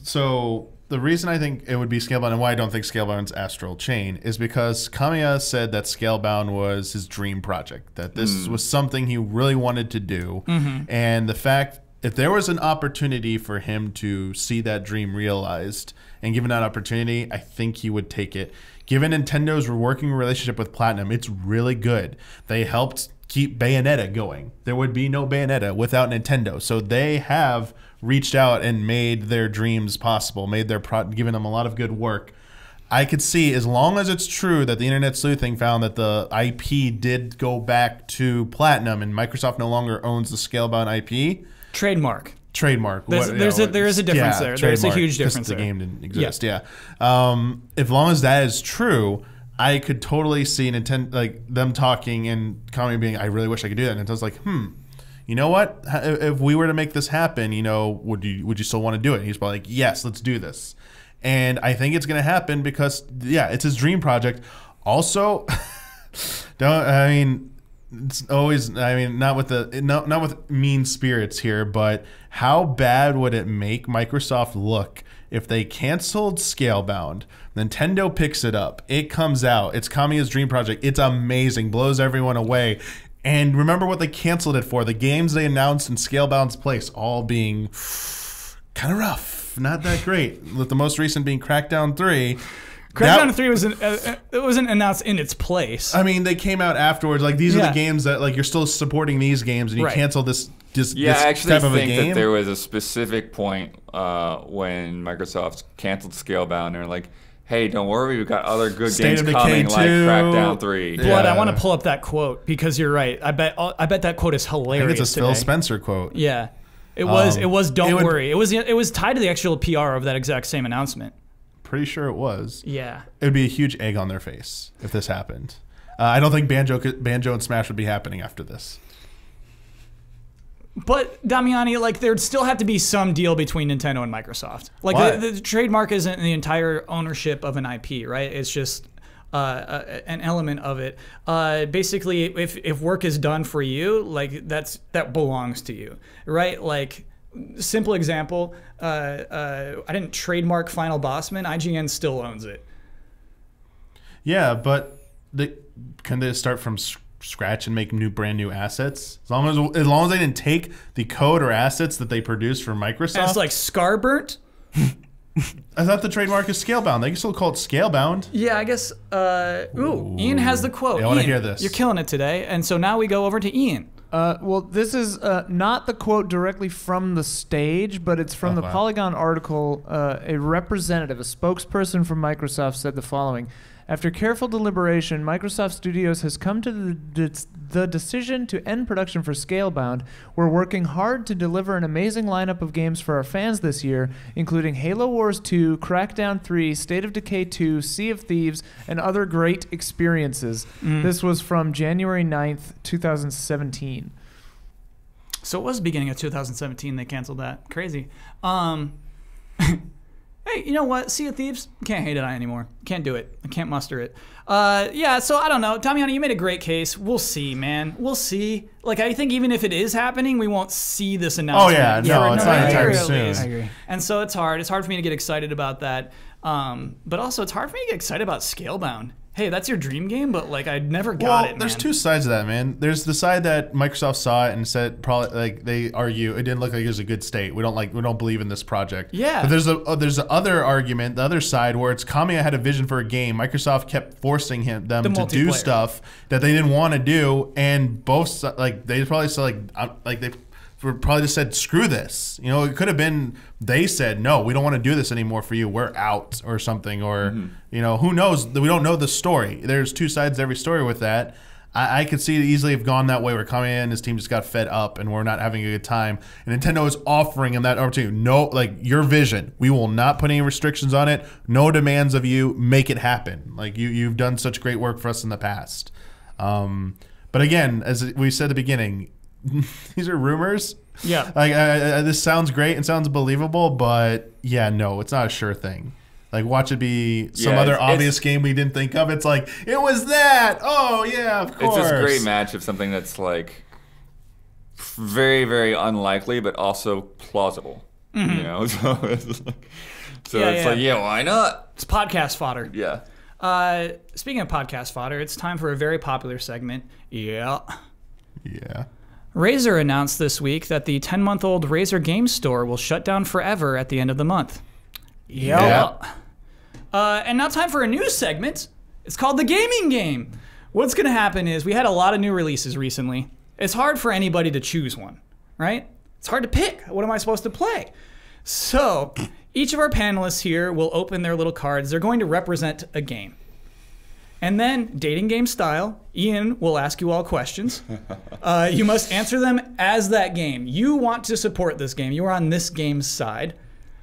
So... The reason I think it would be Scalebound and why I don't think Scalebound's Astral Chain is because Kamiya said that Scalebound was his dream project, that this was something he really wanted to do. And the fact, if there was an opportunity for him to see that dream realized and given that opportunity, I think he would take it. Given Nintendo's working relationship with Platinum, it's really good. They helped keep Bayonetta going. There would be no Bayonetta without Nintendo. So they have reached out and made their dreams possible, given them a lot of good work. I could see, as long as it's true that the Internet Sleuthing found that the IP did go back to Platinum and Microsoft no longer owns the Scalebound IP. Trademark. There is a difference there. There's a huge difference there. The game didn't exist, yeah. As long as that is true, I could totally see Nintendo, like them talking and Kami being, I really wish I could do that. And Nintendo's like, you know what? If we were to make this happen, you know, would you still want to do it? And he's probably like, yes, let's do this. And I think it's going to happen because, yeah, it's his dream project. Also, it's always, not with mean spirits here, but how bad would it make Microsoft look if they canceled Scalebound? Nintendo picks it up. It comes out. It's Kamiya's dream project. It's amazing. Blows everyone away. And remember what they canceled it for. The games they announced in Scalebound's place all being kind of rough. Not that great. With the most recent being Crackdown 3. Crackdown 3 it wasn't announced in its place. I mean, they came out afterwards. Like, these are the games that, like, you're still supporting these games and you cancel this I actually think that there was a specific point when Microsoft canceled Scalebound. They're like, hey, don't worry, we've got other good games coming like Crackdown 3. Blood, I want to pull up that quote because you're right. I bet that quote is hilarious. I think it's a Phil Spencer quote. Yeah. It was don't worry. It was tied to the actual PR of that exact same announcement. Pretty sure it was. Yeah. It would be a huge egg on their face if this happened. I don't think Banjo and Smash would be happening after this. But Damiani, like, there'd still have to be some deal between Nintendo and Microsoft. Like, the trademark isn't the entire ownership of an IP, right? It's just an element of it. Basically, if work is done for you, like, that belongs to you, right? Like, simple example, I didn't trademark Final Bossman. IGN still owns it. Yeah, but can they start from scratch and make brand new assets? As long as they didn't take the code or assets that they produced for Microsoft. And it's like Scarburnt. I thought the trademark is Scalebound. They can still call it Scalebound. Yeah, I guess. Ian has the quote. I want to hear this. You're killing it today, and so now we go over to Ian. Well, this is not the quote directly from the stage, but it's from the Polygon article. A representative, a spokesperson from Microsoft said the following. After careful deliberation, Microsoft Studios has come to the decision to end production for Scalebound. We're working hard to deliver an amazing lineup of games for our fans this year, including Halo Wars 2, Crackdown 3, State of Decay 2, Sea of Thieves, and other great experiences. This was from January 9th, 2017. So it was the beginning of 2017 they canceled that. Crazy. Hey, you know what? Sea of Thieves, can't hate it on anymore. Can't do it. I can't muster it. Yeah, so I don't know. Damiani, you made a great case. We'll see, man. We'll see. Like, I think even if it is happening, we won't see this announcement. Oh, yeah. No, it's not entirely soon. I agree. And so it's hard. It's hard for me to get excited about that. But also, it's hard for me to get excited about Scalebound. Hey, that's your dream game, but like I never got it, man. There's two sides of that, man. There's the side that Microsoft saw it and said probably like they argue it didn't look like it was a good state. We don't believe in this project. Yeah. But there's the other argument, the other side where it's Kamiya had a vision for a game. Microsoft kept forcing them to do stuff that they didn't want to do, and both like they probably said like they probably just said screw this. You know, it could have been they said no, we don't want to do this anymore for you. We're out or something, or you know, who knows? We don't know the story. There's two sides to every story with that. I could see it easily have gone that way where Kamiya and his team just got fed up and we're not having a good time. And Nintendo is offering him that opportunity. No, like your vision. We will not put any restrictions on it. No demands of you. Make it happen. Like you've done such great work for us in the past. But again, as we said at the beginning, these are rumors. Yeah. Like this sounds great and sounds believable, but yeah, no, it's not a sure thing. Like watch it be some other obvious game we didn't think of. It's like it was that. Oh yeah, of course. It's this great match of something that's like very, very unlikely, but also plausible. You know, so it's like, why not? It's podcast fodder. Yeah. Speaking of podcast fodder, it's time for a very popular segment. Yeah. Razer announced this week that the 10-month-old Razer Game Store will shut down forever at the end of the month. And now time for a new segment. It's called The Gaming Game. What's going to happen is we had a lot of new releases recently. It's hard for anybody to choose one, right? It's hard to pick. What am I supposed to play? So each of our panelists here will open their little cards. They're going to represent a game. And then, dating game style, Ian will ask you all questions. You must answer them as that game. You want to support this game. You are on this game's side.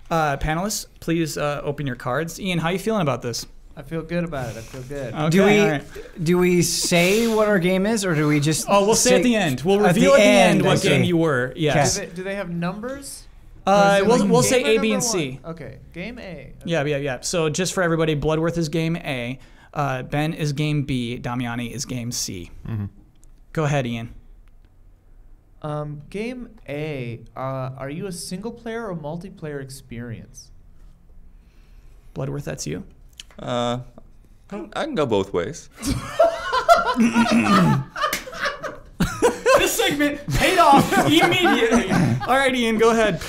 Panelists, please open your cards. Ian, how are you feeling about this? I feel good about it. I feel good. Okay, do we say what our game is, or do we just? Oh, we'll say at the end. We'll reveal at the end what game you were. Yes. Do they have numbers? We'll say A, B, and C. Okay. Game A. Okay. Yeah. So just for everybody, Bloodworth is game A. Ben is game B. Damiani is game C. Go ahead, Ian. Game A. Are you a single player or multiplayer experience? Bloodworth, that's you. I can go both ways. This segment paid off immediately. All right, Ian, go ahead.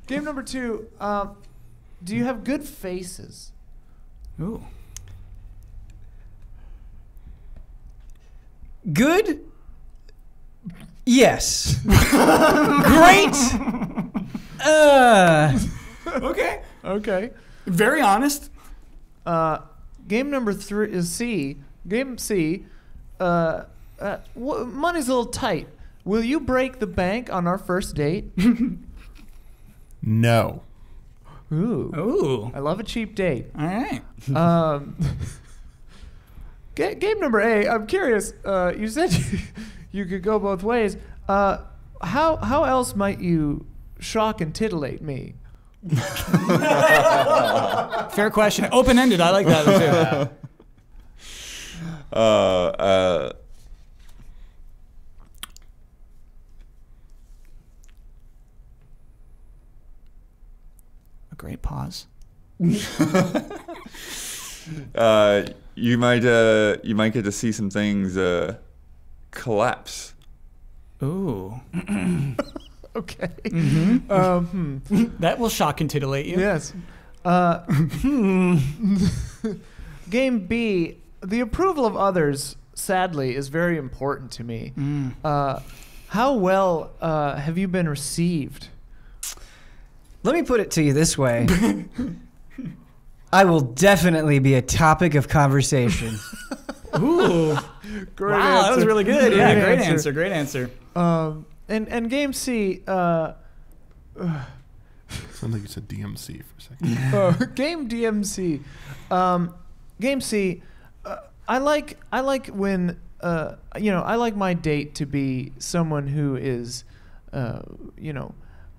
Game number 2. Do you have good faces? Ooh. Good? Yes. Great? Okay. Very honest. Game number 3 is C. Game C. Money's a little tight. Will you break the bank on our first date? No. Ooh. I love a cheap date. All right. Game number A. I'm curious. You said you could go both ways. How else might you shock and titillate me? Fair question. Open-ended. I like that too. A great pause. You might get to see some things collapse. Ooh. Okay. That will shock and titillate you. Yes. Game B. The approval of others, sadly, is very important to me. How well have you been received? Let me put it to you this way. I will definitely be a topic of conversation. Ooh. Great Wow, answer. that was really good. Yeah, Great great answer. Great answer. And game C. Sounds like you said DMC for a second. Game DMC. Game C. I like when I like my date to be someone who is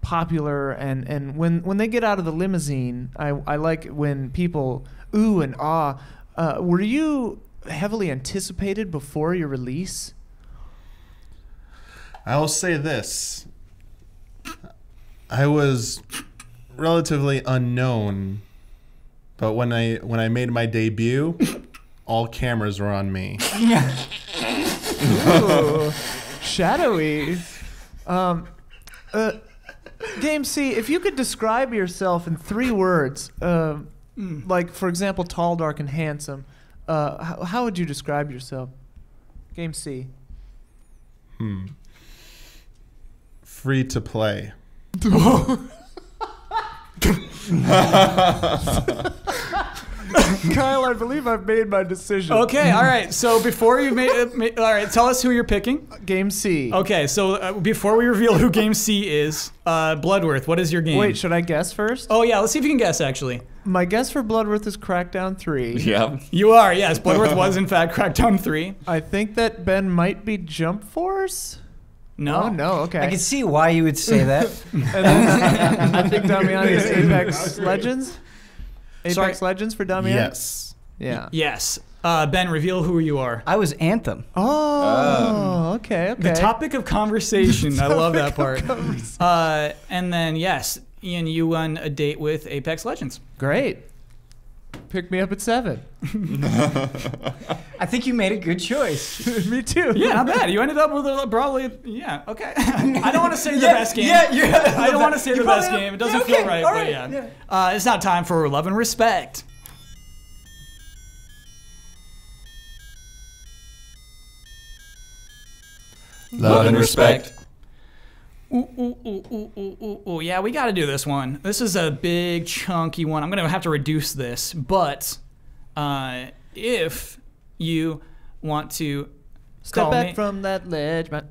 popular, and when they get out of the limousine, I like when people ooh and ah. Were you heavily anticipated before your release? I will say this. I was relatively unknown, but when I made my debut, all cameras were on me. Ooh, shadowy. Game C, if you could describe yourself in 3 words, like, for example, tall, dark, and handsome, how would you describe yourself? Game C. Free to play. Kyle, I believe I've made my decision. Okay, all right. So before you all right, tell us who you're picking. Game C. Okay, so before we reveal who Game C is, Bloodworth, what is your game? Wait, should I guess first? Oh yeah, let's see if you can guess. Actually, My guess for Bloodworth is Crackdown 3. Yeah. you are. Yes, Bloodworth was in fact Crackdown 3. I think that Ben might be Jump Force. No. Oh, no, okay. I can see why you would say that. And then I think Damiani is Apex Legends. Apex Sorry. Legends for Damiani? Yes. Yeah. Yes. Ben, reveal who you are. I was Anthem. Oh, okay. The topic of conversation. I love that part. And then, yes, Ian, you won a date with Apex Legends. Great. Pick me up at 7. I think you made a good choice. Me too. Yeah, not bad. You ended up with probably, yeah, okay. I don't want to say the best game. Yeah, I don't want to say the best game. It doesn't feel right, all but yeah. It's not time for love and respect. Love and respect. Ooh, yeah, we got to do this one. This is a big, chunky one. I'm going to have to reduce this, but if you want to Step back from that ledge, man.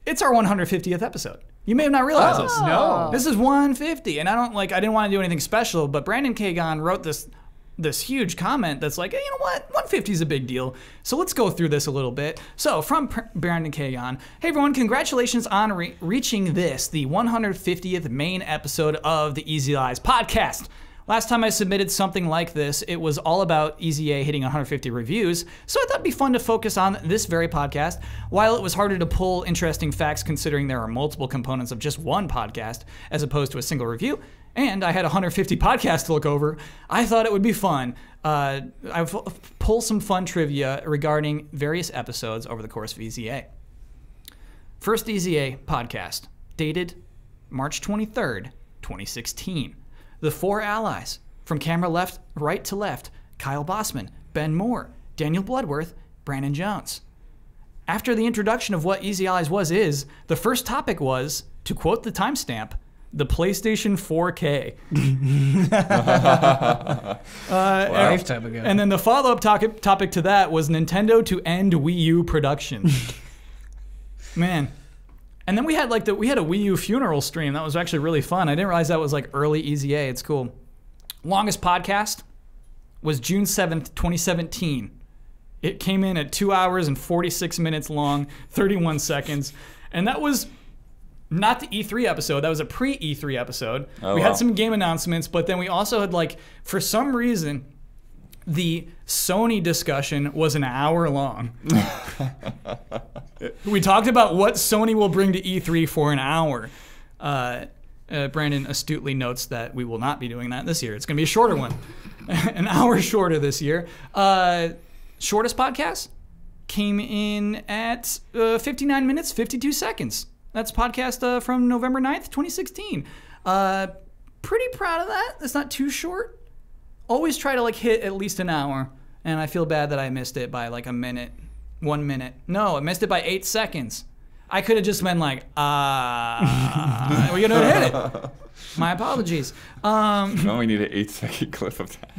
it's our 150th episode. You may have not realized this. No. This is 150, and I didn't want to do anything special, but Brandon Kagan wrote this huge comment that's like, hey, you know what? 150 is a big deal. So let's go through this a little bit. So from Brandon Kagan, hey everyone, congratulations on reaching the 150th main episode of the Easy Lies podcast. Last time I submitted something like this, it was all about Easy A hitting 150 reviews, so I thought it'd be fun to focus on this very podcast. While it was harder to pull interesting facts considering there are multiple components of just one podcast as opposed to a single review, and I had 150 podcasts to look over, I thought it would be fun. I've pulled some fun trivia regarding various episodes over the course of Easy A. First Easy A podcast, dated March 23rd, 2016. The 4 allies, from camera right to left, Kyle Bossman, Ben Moore, Daniel Bloodworth, Brandon Jones. After the introduction of what Easy Allies is, the first topic was, to quote the timestamp, the PlayStation 4K. Lifetime ago. And then the follow-up topic to that was Nintendo to end Wii U production. Man. And then we had a Wii U funeral stream. That was actually really fun. I didn't realize that was like early Easy A. It's cool. Longest podcast was June 7th, 2017. It came in at 2 hours and 46 minutes long, 31 seconds. And that was not the E3 episode. That was a pre-E3 episode. We had some game announcements, but then we also had, for some reason, the Sony discussion was an hour long. We talked about what Sony will bring to E3 for an hour. Brandon astutely notes that we will not be doing that this year. It's going to be a shorter one. An hour shorter this year. Shortest podcast came in at 59 minutes, 52 seconds. That's podcast from November 9th, 2016. Pretty proud of that. It's not too short. Always try to hit at least an hour. And I feel bad that I missed it by a minute. 1 minute. No, I missed it by 8 seconds. I could have just been like, we're going to hit it. My apologies. Now we need an 8-second clip of that.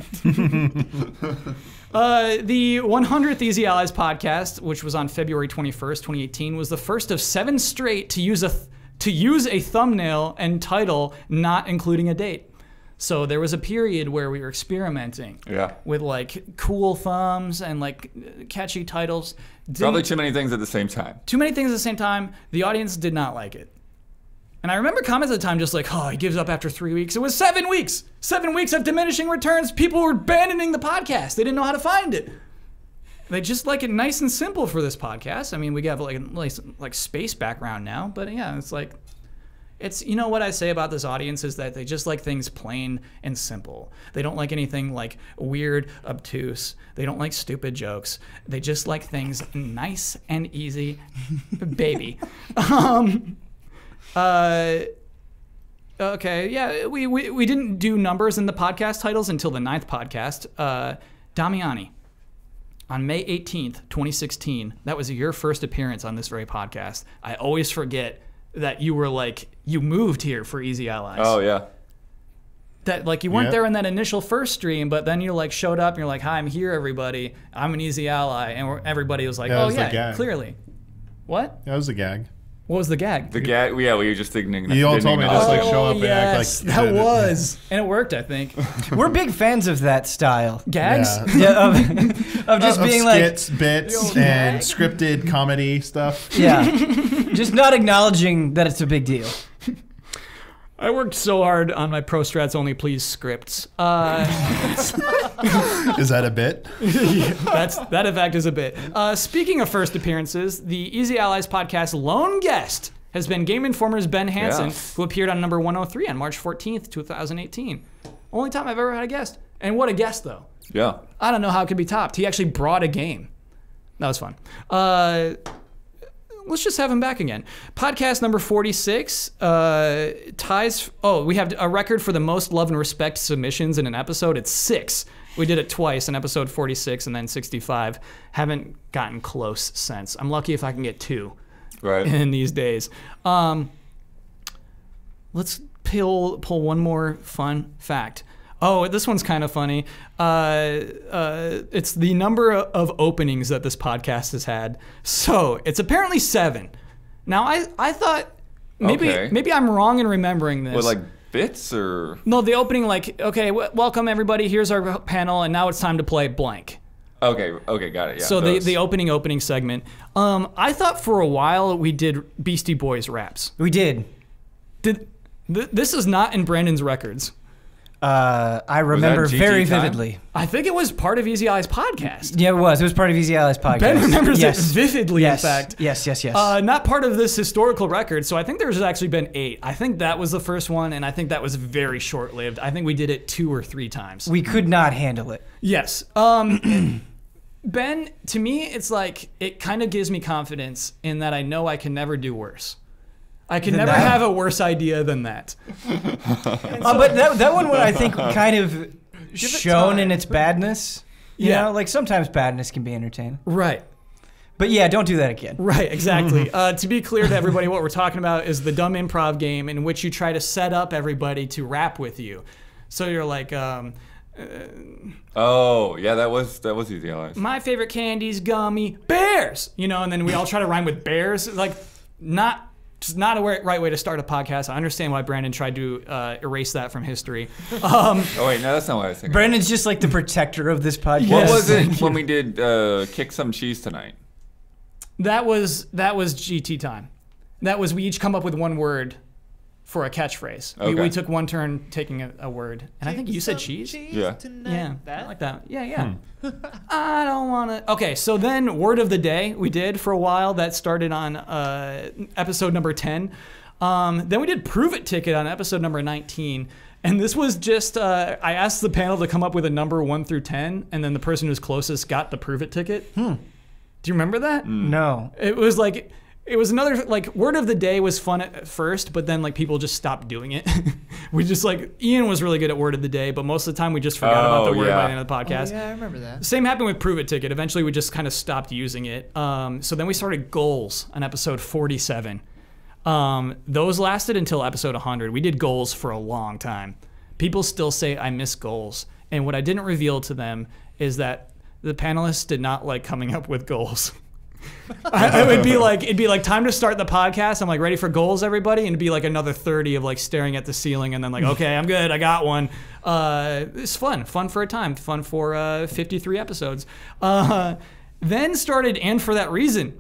The 100th Easy Allies podcast, which was on February 21st, 2018, was the first of 7 straight to use a thumbnail and title not including a date. So there was a period where we were experimenting with like cool thumbs and like catchy titles. Probably too many things at the same time. Too many things at the same time. The audience did not like it. And I remember comments at the time just like, oh, he gives up after 3 weeks. It was 7 weeks. 7 weeks of diminishing returns. People were abandoning the podcast. They didn't know how to find it. They just like it nice and simple for this podcast. I mean, we have like space background now, but yeah, it's like, it's, you know what I say about this audience is that they just like things plain and simple. They don't like anything like weird, obtuse. They don't like stupid jokes. They just like things nice and easy, baby. Okay, yeah, we didn't do numbers in the podcast titles until the 9th podcast. Damiani, on May 18th, 2016, that was your first appearance on this very podcast. I always forget that you were like, you moved here for Easy Allies. Oh, yeah. That like you weren't there in that initial first stream, but then you like showed up and you're like, hi, I'm here, everybody. I'm an Easy Ally. And everybody was like, clearly. What? That was a gag. What was the gag? The gag, yeah, we were just thinking. You all told me to just like show up and act like. That was. And it worked, I think. We're big fans of that style. Gags? Yeah, of just being like. Skits, bits, and scripted comedy stuff. Yeah. Just not acknowledging that it's a big deal. I worked so hard on my Pro Strats Only Please scripts. Is that a bit? That in fact is a bit. Speaking of first appearances, the Easy Allies podcast lone guest has been Game Informer's Ben Hansen, who appeared on number 103 on March 14th, 2018. Only time I've ever had a guest. And what a guest, though. Yeah. I don't know how it could be topped. He actually brought a game. That was fun. Let's just have him back again. Podcast number 46 ties. Oh, we have a record for the most love and respect submissions in an episode. It's 6. We did it twice in episode 46 and then 65. Haven't gotten close since. I'm lucky if I can get 2 in these days. Let's pull one more fun fact. Oh, this one's kind of funny. It's the number of openings that this podcast has had. So it's apparently 7. Now I thought maybe I'm wrong in remembering this. What, like bits or? No, the opening like, okay, welcome everybody. Here's our panel, and now it's time to play blank. Okay, got it. Yeah. So the opening segment. I thought for a while we did Beastie Boys raps. We did. This is not in Brandon's records. I remember very vividly. I think it was part of Easy Allies podcast. Yeah, it was. It was part of Easy Allies podcast. Ben remembers it vividly, in fact. Yes. Not part of this historical record, so I think there's actually been 8. I think that was the first one, and I think that was very short-lived. I think we did it 2 or 3 times. We could not handle it. Yes. Ben, to me, it's like, it kind of gives me confidence in that I know I can never do worse. I can never have a worse idea than that. But that one, I think, kind of shown in its badness. You know, like sometimes badness can be entertaining. Right. But yeah, don't do that again. Right, exactly. To be clear to everybody, what we're talking about is the dumb improv game in which you try to set up everybody to rap with you. So you're like, oh, yeah, that was Easy Allies. My favorite candy's gummy bears, you know, and then we all try to rhyme with bears. Like, just not a right way to start a podcast. I understand why Brandon tried to erase that from history. Oh, wait, no, that's not what I was thinking. Brandon's just like the protector of this podcast. What was it when we did Kick Some Cheese Tonight? That was GT time. That was, we each come up with one word for a catchphrase. Okay. We took one turn taking a word. And I think you said cheese? Yeah. Yeah, I like that. Yeah. I don't want to. Okay, so then word of the day we did for a while. That started on episode number 10. Then we did Prove It Ticket on episode number 19. And this was just, I asked the panel to come up with a number 1 through 10, and then the person who's closest got the Prove It Ticket. Do you remember that? No. It was like, it was another, like, word of the day was fun at first, but then, like, people just stopped doing it. We just, like, Ian was really good at word of the day, but most of the time we just forgot about the word by the end of the podcast. Oh, yeah, I remember that. Same happened with Prove It Ticket. Eventually we just kind of stopped using it. So then we started goals on episode 47. Those lasted until episode 100. We did goals for a long time. People still say I miss goals. And what I didn't reveal to them is that the panelists did not like coming up with goals. It'd be like time to start the podcast. I'm like, ready for goals, everybody? And it'd be like another 30 of like staring at the ceiling and then like, okay, I'm good, I got one. It's fun for a time, fun for 53 episodes. Then started And For That Reason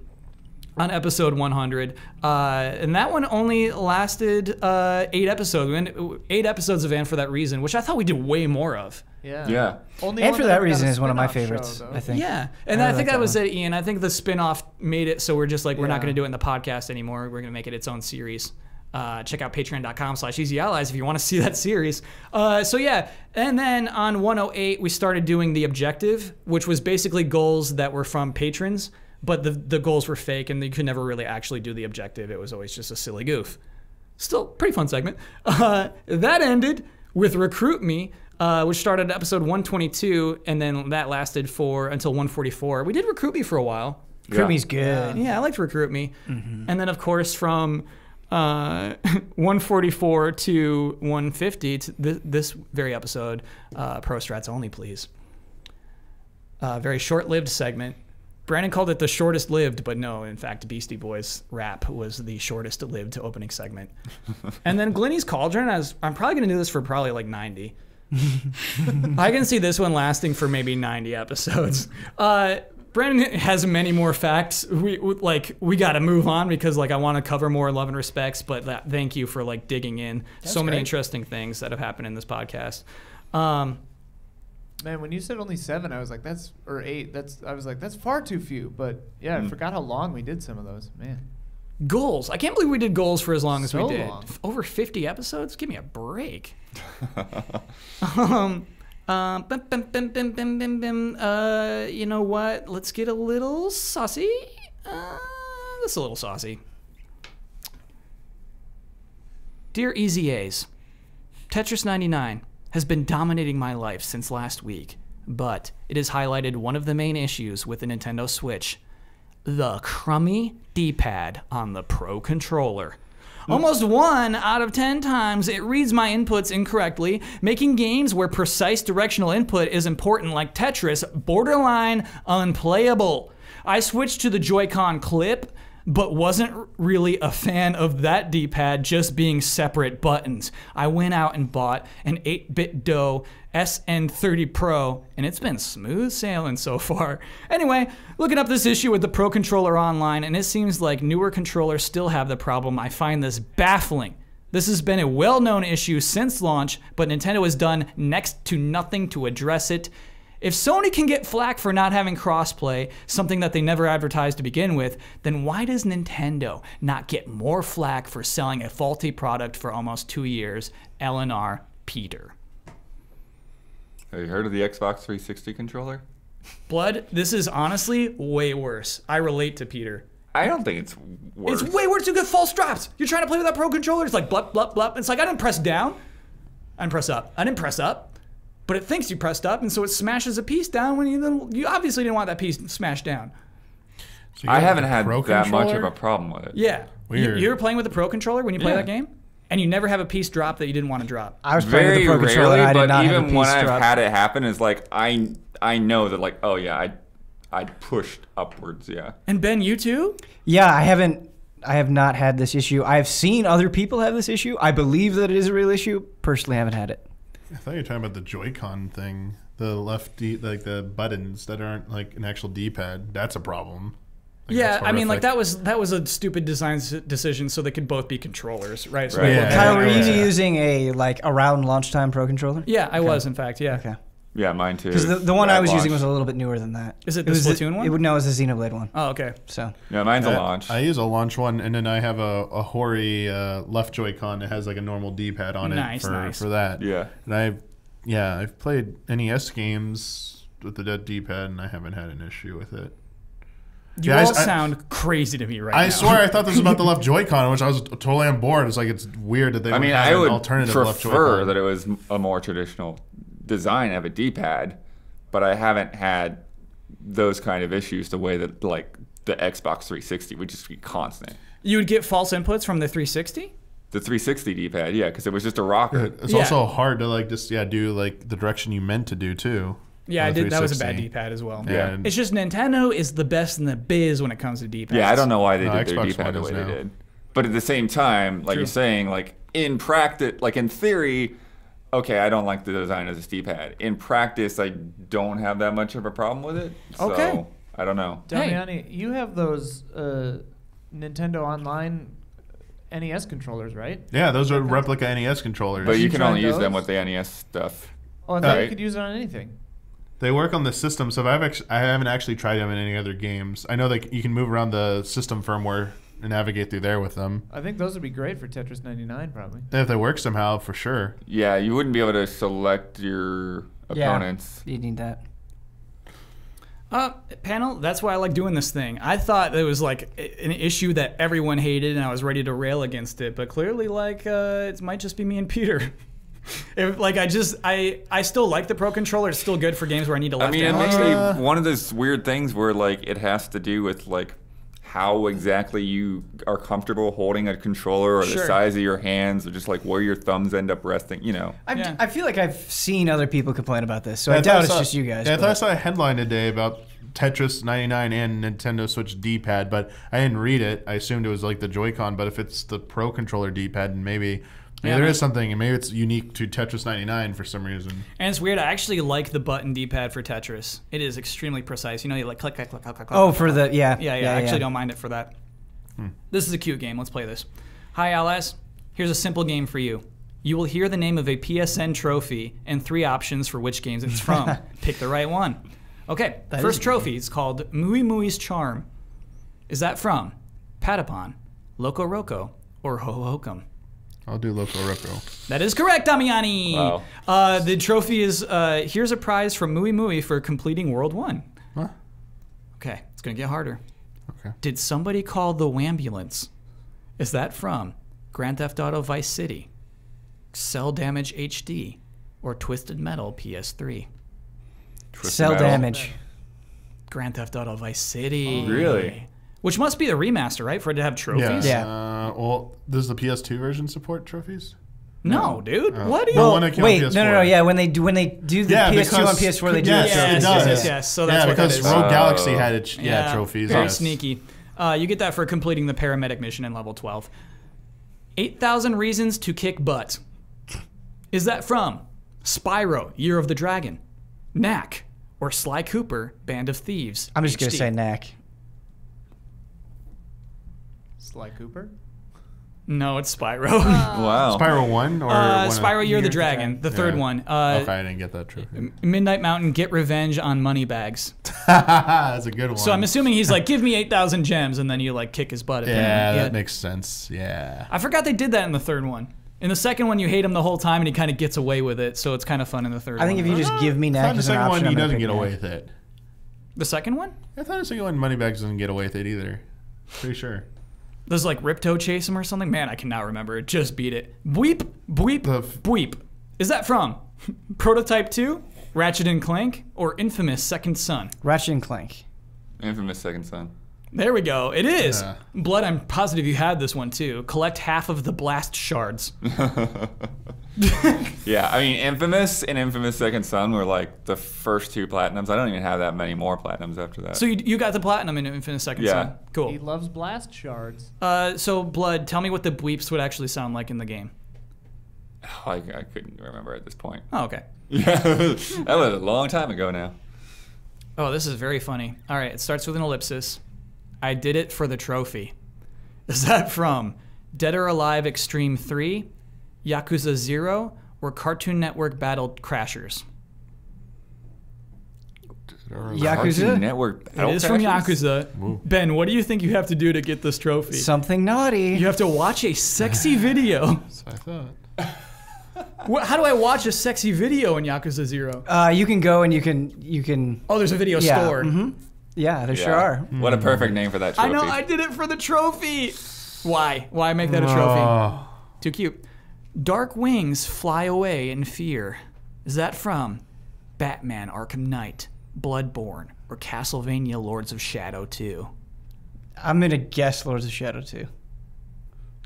on episode 100, and that one only lasted 8 episodes. We went 8 episodes of And For That Reason, which I thought we did way more of. Yeah. Only And one For That got Reason a is one of my spin-off favorites, show, I think. Yeah, and I I think like that that was one. it, Ian. I think the spin-off made it so we're just like, we're not Yeah. going to do it in the podcast anymore. We're going to make it its own series. Check out patreon.com/easy-allies if you want to see that series. So yeah, and then on 108, we started doing the objective, which was basically goals that were from patrons, but the goals were fake and you could never really actually do the objective. It was always just a silly goof. Still, pretty fun segment. That ended with Recruit Me, which started at episode 122, and then that lasted until 144. We did Recruit Me for a while. Recruit Me's good. Yeah, I liked Recruit Me. And then, of course, from 144 to 150, to this very episode, Pro Strats Only, please. Very short-lived segment. Brandon called it the shortest lived, but no, in fact, Beastie Boys rap was the shortest lived opening segment. And then Glenny's Cauldron, I'm probably going to do this for probably like 90. I can see this one lasting for maybe 90 episodes. Brandon has many more facts. We got to move on because like I want to cover more Love and Respects, but thank you for like digging in. That's so many great. interesting things that have happened in this podcast. Man, when you said only 7, I was like, that's 8. I was like, that's far too few. But yeah, I forgot how long we did some of those. Man. Goals. I can't believe we did goals for as long as So we did. long. Over 50 episodes? Give me a break. You know what? Let's get a little saucy. That's a little saucy. Dear Easy A's, Tetris 99 has been dominating my life since last week, but it has highlighted one of the main issues with the Nintendo Switch: the crummy D-pad on the Pro Controller. Almost 1 out of 10 times it reads my inputs incorrectly, making games where precise directional input is important like Tetris borderline unplayable. I switched to the Joy-Con Clip, but wasn't really a fan of that D-pad just being separate buttons. I went out and bought an 8-bit DOE SN30 Pro, and it's been smooth sailing so far. Anyway, looking up this issue with the Pro Controller online, and it seems like newer controllers still have the problem. I find this baffling. This has been a well-known issue since launch, but Nintendo has done next to nothing to address it. If Sony can get flack for not having crossplay, something that they never advertised to begin with, then why does Nintendo not get more flack for selling a faulty product for almost 2 years? LNR, Peter. Have you heard of the Xbox 360 controller? Blood, this is honestly way worse. I relate to Peter. I don't think it's worse. It's way worse. You get false drops. You're trying to play with that Pro Controller. It's like blup, blup, blup. It's like, I didn't press down. I didn't press up. I didn't press up. But it thinks you pressed up, and so it smashes a piece down when you obviously didn't want that piece smashed down. So you I got haven't the had Pro that much of controller? a problem with it. Yeah. Weird. You were playing with the Pro Controller when you play Yeah. that game? And you never have a piece drop that you didn't want to drop. I was playing with Very the Pro Controller rarely, and I did but not have a even when piece I've drop. had it happen, it's like I know that like, oh yeah, I pushed upwards, yeah. And Ben, you too? Yeah, I have not had this issue. I've seen other people have this issue. I believe that it is a real issue. Personally, haven't had it. I thought you were talking about the Joy-Con thing. The left like the buttons that aren't like an actual D-pad. That's a problem. Like, Yeah, that's I mean, like horrific. that was a stupid design decision, so they could both be controllers, right? So Right. they Yeah. work Kyle, together. were you Yeah. using a around launch time Pro Controller? Yeah, I was, in fact, yeah. Okay. Yeah, mine too. Because the one I was using was launched. a little bit newer than that. Is it the was Splatoon one? No, it was the Xenoblade one. Oh, okay. So Yeah, mine's a launch. I use a launch one, and then I have a Hori left Joy-Con that has like a normal D-pad on Nice, it nice. for that. Yeah. And I've played NES games with the dead D-pad, and I haven't had an issue with it. You all sound crazy to me right now. I swear I thought this was about the left Joy-Con, which I was totally on board. It's like it's weird that they would have an alternative left Joy-Con. I would prefer that it was a more traditional design of a D-pad, but I haven't had those kind of issues the way that like the Xbox 360 would just be constant. You would get false inputs from the 360? The 360 D-pad, yeah, because it was just a rocket. It's also hard to like just do like the direction you meant to do too. Yeah, I did. That was a bad D-pad as well. Yeah. It's just Nintendo is the best in the biz when it comes to D-pads. Yeah, I don't know why they did their Xbox D-pad the way One they is did. But at the same time, like you're saying, like in practice, like in theory, okay, I don't like the design of this D-pad. In practice, I don't have that much of a problem with it. So, Okay. I don't know. Damiani, you have those Nintendo Online NES controllers, right? Yeah, those are replica NES controllers. But you can only use those? them with the NES stuff. Oh, I thought you could use it on anything. They work on the system, so I haven't actually tried them in any other games. I know that you can move around the system firmware and navigate through there with them. I think those would be great for Tetris 99, probably. If they work somehow, for sure. Yeah, you wouldn't be able to select your opponents. You need that. Panel, that's why I like doing this thing. I thought it was like an issue that everyone hated and I was ready to rail against it, but clearly like it might just be me and Peter. I still like the Pro Controller. It's still good for games where I need to left it makes me one of those weird things where like it has to do with like how exactly you are comfortable holding a controller or the size of your hands or just like where your thumbs end up resting, you know. I feel like I've seen other people complain about this, so I doubt it's just you guys. Yeah, I thought I saw a headline today about Tetris 99 and Nintendo Switch D-pad, but I didn't read it. I assumed it was like the Joy-Con, but if it's the Pro Controller D-pad, and maybe there is something, and maybe it's unique to Tetris 99 for some reason. And it's weird. I actually like the button D-pad for Tetris. It is extremely precise. You know, you like click, click, click, click, click. Oh, for the Yeah. I actually don't mind it for that. This is a cute game. Let's play this. Hi, Alice. Here's a simple game for you. You will hear the name of a PSN trophy and 3 options for which games it's from. Pick the right one. Okay, first trophy is called Mui Mui's Charm. Is that from Patapon, Loco Roco, or Ho-Hokum? I'll do Loco Roco. That is correct, Damiani. Wow. The trophy is, here's a prize from Mui Mui for completing World 1. Huh? Okay, it's going to get harder. Okay. Did somebody call the Wambulance? Is that from Grand Theft Auto Vice City, Cell Damage HD, or Twisted Metal PS3? Cell Damage. Grand Theft Auto Vice City. Oh, really? Which must be the remaster, right? For it to have trophies? Yeah. Well, does the PS2 version support trophies? No, dude. What do you? Well, wait, no. Yeah, when they do the PS2 on PS4, they do yes, have it trophies. does. Yes. So that's what that because is. Rogue Galaxy had trophies. Very yes. sneaky. You get that for completing the paramedic mission in level 12. 8,000 Reasons to Kick Butt. Is that from Spyro, Year of the Dragon, Knack, or Sly Cooper, Band of Thieves? I'm just going to HD? say Knack. Sly Cooper? No, it's Spyro. Wow. Spyro 1 or Spyro Year of the Dragon, the third one. Okay, I didn't get that trophy. Midnight Mountain, Get Revenge on Moneybags. That's a good one. So I'm assuming he's like, give me 8,000 gems, and then you like kick his butt. Yeah, that makes sense. Yeah. I forgot they did that in the third one. In the second one, you hate him the whole time, and he kind of gets away with it. So it's kind of fun in the third one. I think if you just give me Knack The as an second option, one, he I'm gonna doesn't pick get away Knack. with it. The second one? I thought the second one, Moneybags doesn't get away with it either. Pretty sure. Does like Ripto chase him or something? Man, I cannot remember. It just beat it. Bweep, bweep, bweep. Is that from Prototype 2, Ratchet and Clank, or Infamous Second Son? Ratchet and Clank. Infamous Second Son. There we go. It is. Yeah. Blood, I'm positive you had this one too. Collect half of the blast shards. Yeah, I mean, Infamous and Infamous Second Son were like the first 2 platinums. I don't even have that many more platinums after that. So you got the platinum in Infamous Second Son. He Cool. loves blast shards. So Blood, tell me what the bleeps would actually sound like in the game. I couldn't remember at this point. Oh, okay. Yeah, that was a long time ago now. Oh, this is very funny. All right, it starts with an ellipsis. I did it for the trophy. Is that from Dead or Alive Extreme 3, Yakuza 0, or Cartoon Network Battle Crashers? Yakuza? Cartoon Network. It is from Yakuza. Ben, what do you think you have to do to get this trophy? Something naughty. You have to watch a sexy video. So I thought. How do I watch a sexy video in Yakuza 0? You can go and you can. Oh, there's a video Yeah, stored. Yeah, there sure are. What a perfect name for that trophy. I know, I did it for the trophy. Why? Why make that a trophy? Too cute. Dark wings fly away in fear. Is that from Batman Arkham Knight, Bloodborne, or Castlevania Lords of Shadow 2? I'm going to guess Lords of Shadow 2.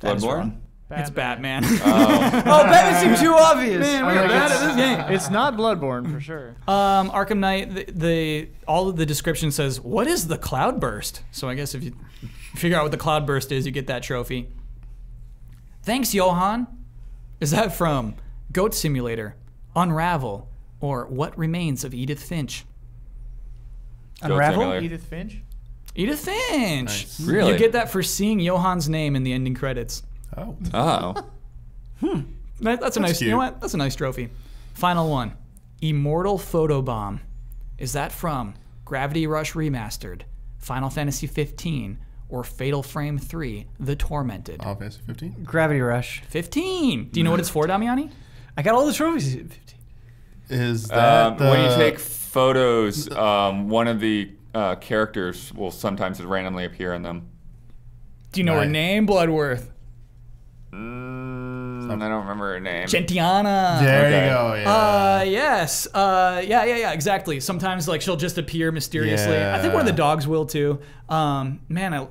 That is Bloodborne? wrong. It's Batman. Oh, Batman seemed too obvious. Man, we're bad at this game. It's not Bloodborne for sure. Arkham Knight, all of the description says, what is the Cloudburst? So I guess if you figure out what the Cloudburst is, you get that trophy. Thanks, Johan. Is that from Goat Simulator, Unravel, or What Remains of Edith Finch? Unravel? Edith Finch? Edith Finch. Nice. Really? You get that for seeing Johan's name in the ending credits. Oh. Oh. That's a nice. You know what? That's a nice trophy. Final one. Immortal Photobomb. Is that from Gravity Rush Remastered, Final Fantasy 15, or Fatal Frame 3: The Tormented? Final Fantasy 15? Gravity Rush. 15. Do you know what it's for, Damiani? I got all the trophies. Is that When you take photos, one of the characters will sometimes randomly appear in them. Do you know her Right. name, Bloodworth? I don't remember her name. Gentiana. There Okay. you go, yeah. Yes. Yeah, exactly. Sometimes like she'll just appear mysteriously. I think one of the Yeah. dogs will too. Final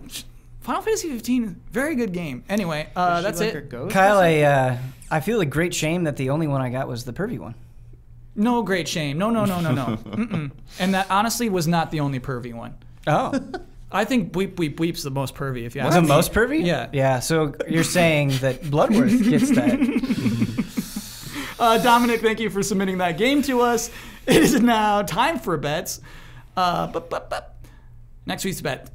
Fantasy 15, very good game. Anyway, that's like it. A ghost Kyle, I feel a great shame that the only one I got was the pervy one. No great shame. No. Mm-mm. And that honestly was not the only pervy one. Oh. I think Bleep Bleep Bleep's the most pervy, if you ask The me. most pervy? Yeah. Yeah, so you're saying that Bloodworth gets that. Dominic, thank you for submitting that game to us. It is now time for bets. Next week's bet.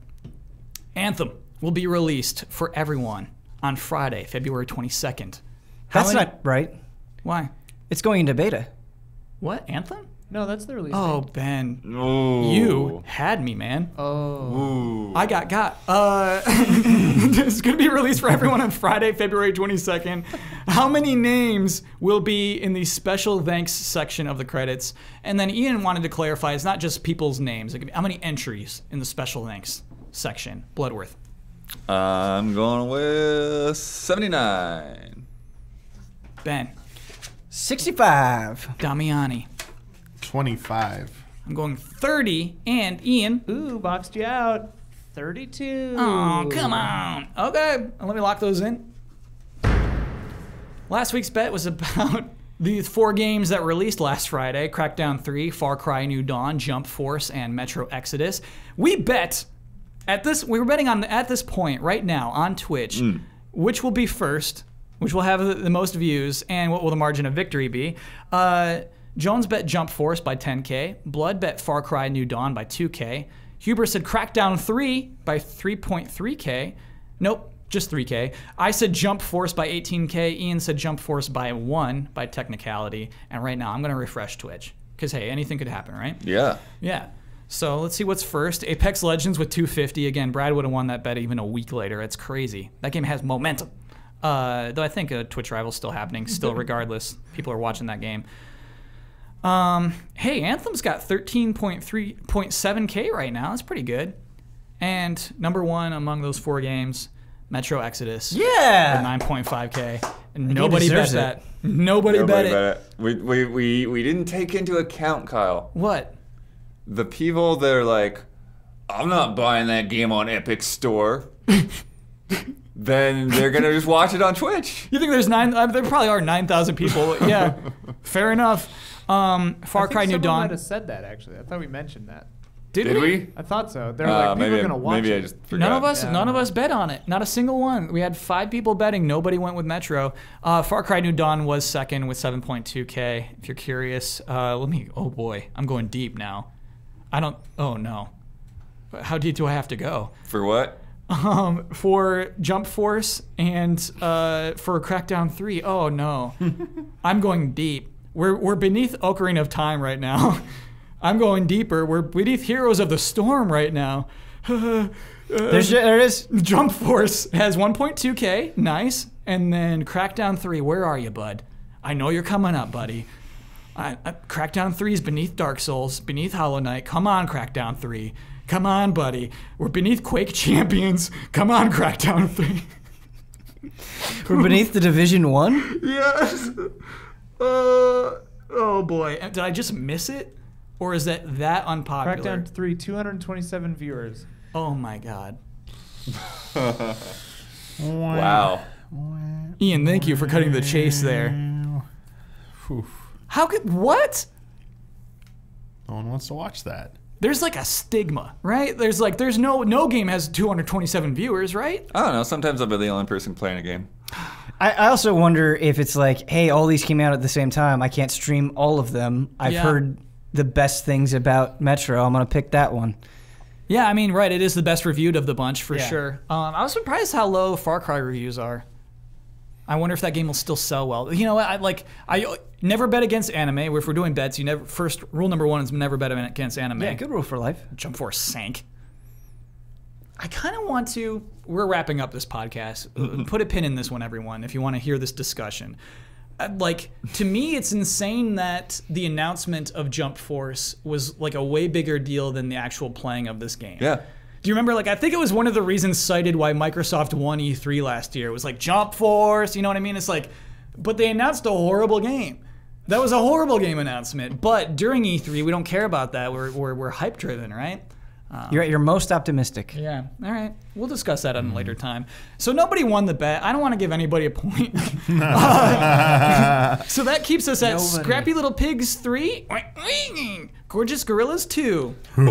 Anthem will be released for everyone on Friday, February 22nd. That's not right. Why? It's going into beta. What? Anthem? No, that's the release Oh, date. Ben. Ooh. You had me, man. Oh. Ooh. I got. It's going to be released for everyone on Friday, February 22nd. How many names will be in the special thanks section of the credits? And then Ian wanted to clarify, it's not just people's names. It could be, how many entries in the special thanks section? Bloodworth. I'm going with 79. Ben. 65. Damiani. 25. I'm going 30. And Ian. Ooh, boxed you out. 32. Oh, come on. Okay, let me lock those in. Last week's bet was about the 4 games that released last Friday: Crackdown 3, Far Cry New Dawn, Jump Force, and Metro Exodus. We bet we were betting on at this point right now on Twitch, which will be first, which will have the most views, and what will the margin of victory be. Jones bet Jump Force by 10K. Blood bet Far Cry New Dawn by 2K. Huber said Crackdown 3 by 3.3K. Nope, just 3K. I said Jump Force by 18K. Ian said Jump Force by 1 by technicality. And right now I'm going to refresh Twitch. Because, hey, anything could happen, right? Yeah. Yeah. So let's see what's first. Apex Legends with 250. Again, Brad would have won that bet even a week later. It's crazy. That game has momentum. Though I think a Twitch rival's still happening, still regardless. People are watching that game. Hey, Anthem's got 13.7K right now. That's pretty good. And number 1 among those 4 games, Metro Exodus. Yeah. With 9.5K. And nobody bet deserves that. it. Nobody bet it. We didn't take into account, Kyle, What? the people that are like, I'm not buying that game on Epic Store. Then they're gonna just watch it on Twitch. You think there's there probably are 9,000 people. Yeah, fair enough. Far Cry New Someone Dawn. might have said that, actually. I thought we mentioned that. Did we? I thought so. They're like, people are going to watch maybe it. I just forgot. None of us bet on it. Not a single one. We had 5 people betting. Nobody went with Metro. Far Cry New Dawn was second with 7.2K. If you're curious, oh boy, I'm going deep now. Oh no. How deep do I have to go? For what? For Jump Force and for Crackdown 3. Oh no. I'm going deep. We're beneath Ocarina of Time right now. I'm going deeper. We're beneath Heroes of the Storm right now. There it is. Jump Force has 1.2K. Nice. And then Crackdown 3. Where are you, bud? I know you're coming up, buddy. Crackdown 3 is beneath Dark Souls, beneath Hollow Knight. Come on, Crackdown 3. Come on, buddy. We're beneath Quake champions. Come on, Crackdown 3. We're beneath the Division 1? Yes. Oh boy. Did I just miss it? Or is that unpopular? Crackdown 3, 227 viewers. Oh my god. Wow. Ian, thank you for cutting the chase there. How could what? No one wants to watch that. There's like a stigma, right? There's no game has 227 viewers, right? I don't know. Sometimes I'll be the only person playing a game. I also wonder if it's like, hey, all these came out at the same time. I can't stream all of them. I've heard the best things about Metro. I'm going to pick that one. Yeah, I mean, right. It is the best reviewed of the bunch for sure. I was surprised how low Far Cry reviews are. I wonder if that game will still sell well. You know what? I never bet against anime. If we're doing bets, first rule number 1 is never bet against anime. Yeah, good rule for life. Jump Force sank. I kind of want to. We're wrapping up this podcast. Put a pin in this one, everyone, if you want to hear this discussion. To me, it's insane that the announcement of Jump Force was like a way bigger deal than the actual playing of this game. Yeah. Do you remember, I think it was one of the reasons cited why Microsoft won E3 last year. It was like Jump Force, you know what I mean? It's like, but they announced a horrible game. That was a horrible game announcement. But during E3, we don't care about that. We're hype driven, right? You're at your most optimistic. Yeah. All right. We'll discuss that at a later time. So nobody won the bet. I don't want to give anybody a point. So that keeps us at Scrappy Little Pigs 3, Gorgeous Gorillas 2. I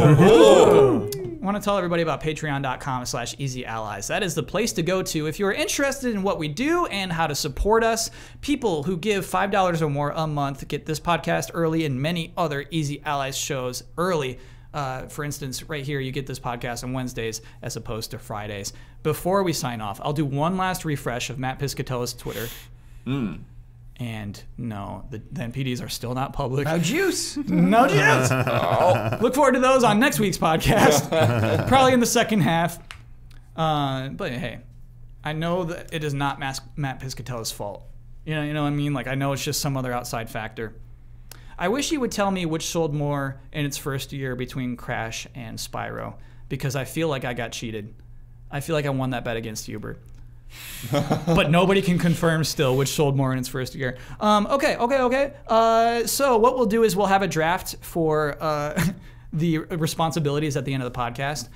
want to tell everybody about patreon.com/easyallies. That is the place to go to if you're interested in what we do and how to support us. People who give $5 or more a month get this podcast early and many other Easy Allies shows early. For instance, right here, you get this podcast on Wednesdays as opposed to Fridays. Before we sign off, I'll do one last refresh of Matt Piscatella's Twitter. And no, the NPDs are still not public. No juice. No juice. Look forward to those on next week's podcast. Probably in the second half. But hey, I know that it is not Matt Piscatella's fault. You know what I mean? I know it's just some other outside factor. I wish he would tell me which sold more in its first year between Crash and Spyro, because I feel like I got cheated. I feel like I won that bet against Hubert. But nobody can confirm still which sold more in its first year. Okay. So what we'll do is we'll have a draft for the responsibilities at the end of the podcast.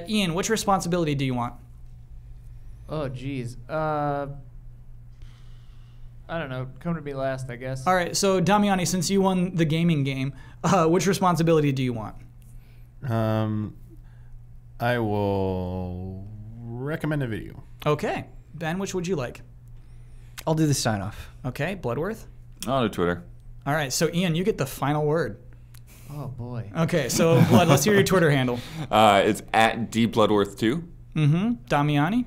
Ian, which responsibility do you want? Oh, geez. I don't know. Come to me last, I guess. All right. So Damiani, since you won the gaming game, which responsibility do you want? I will recommend a video. Okay. Ben, which would you like? I'll do the sign off. Okay. Bloodworth? On to Twitter. All right. So Ian, you get the final word. Oh, boy. Okay. So Blood, let's hear your Twitter handle. It's at dbloodworth2. Damiani?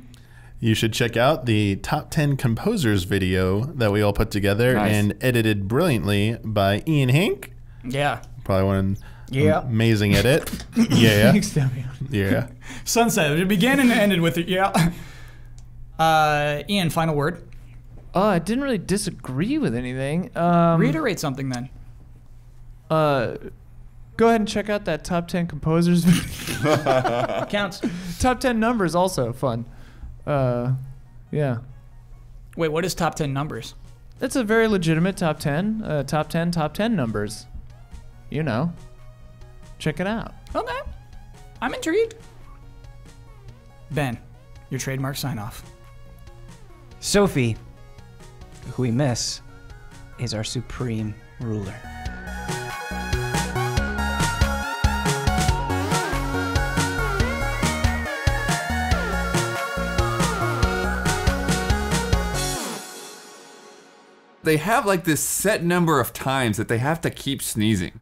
You should check out the top 10 composers video that we all put together and edited brilliantly by Ian Hink. Yeah. Probably one amazing edit. Yeah. Thanks, Damian. Yeah. Sunset. It began and ended with it. Yeah. Ian, final word. I didn't really disagree with anything. Reiterate something then. Go ahead and check out that top 10 composers video. Counts. Top 10 numbers also fun. Yeah. Wait, what is top 10 numbers? It's a very legitimate top 10. Top 10 numbers. You know. Check it out. Okay. I'm intrigued. Ben, your trademark sign off. Sophie, who we miss, is our supreme ruler. They have this set number of times that they have to keep sneezing.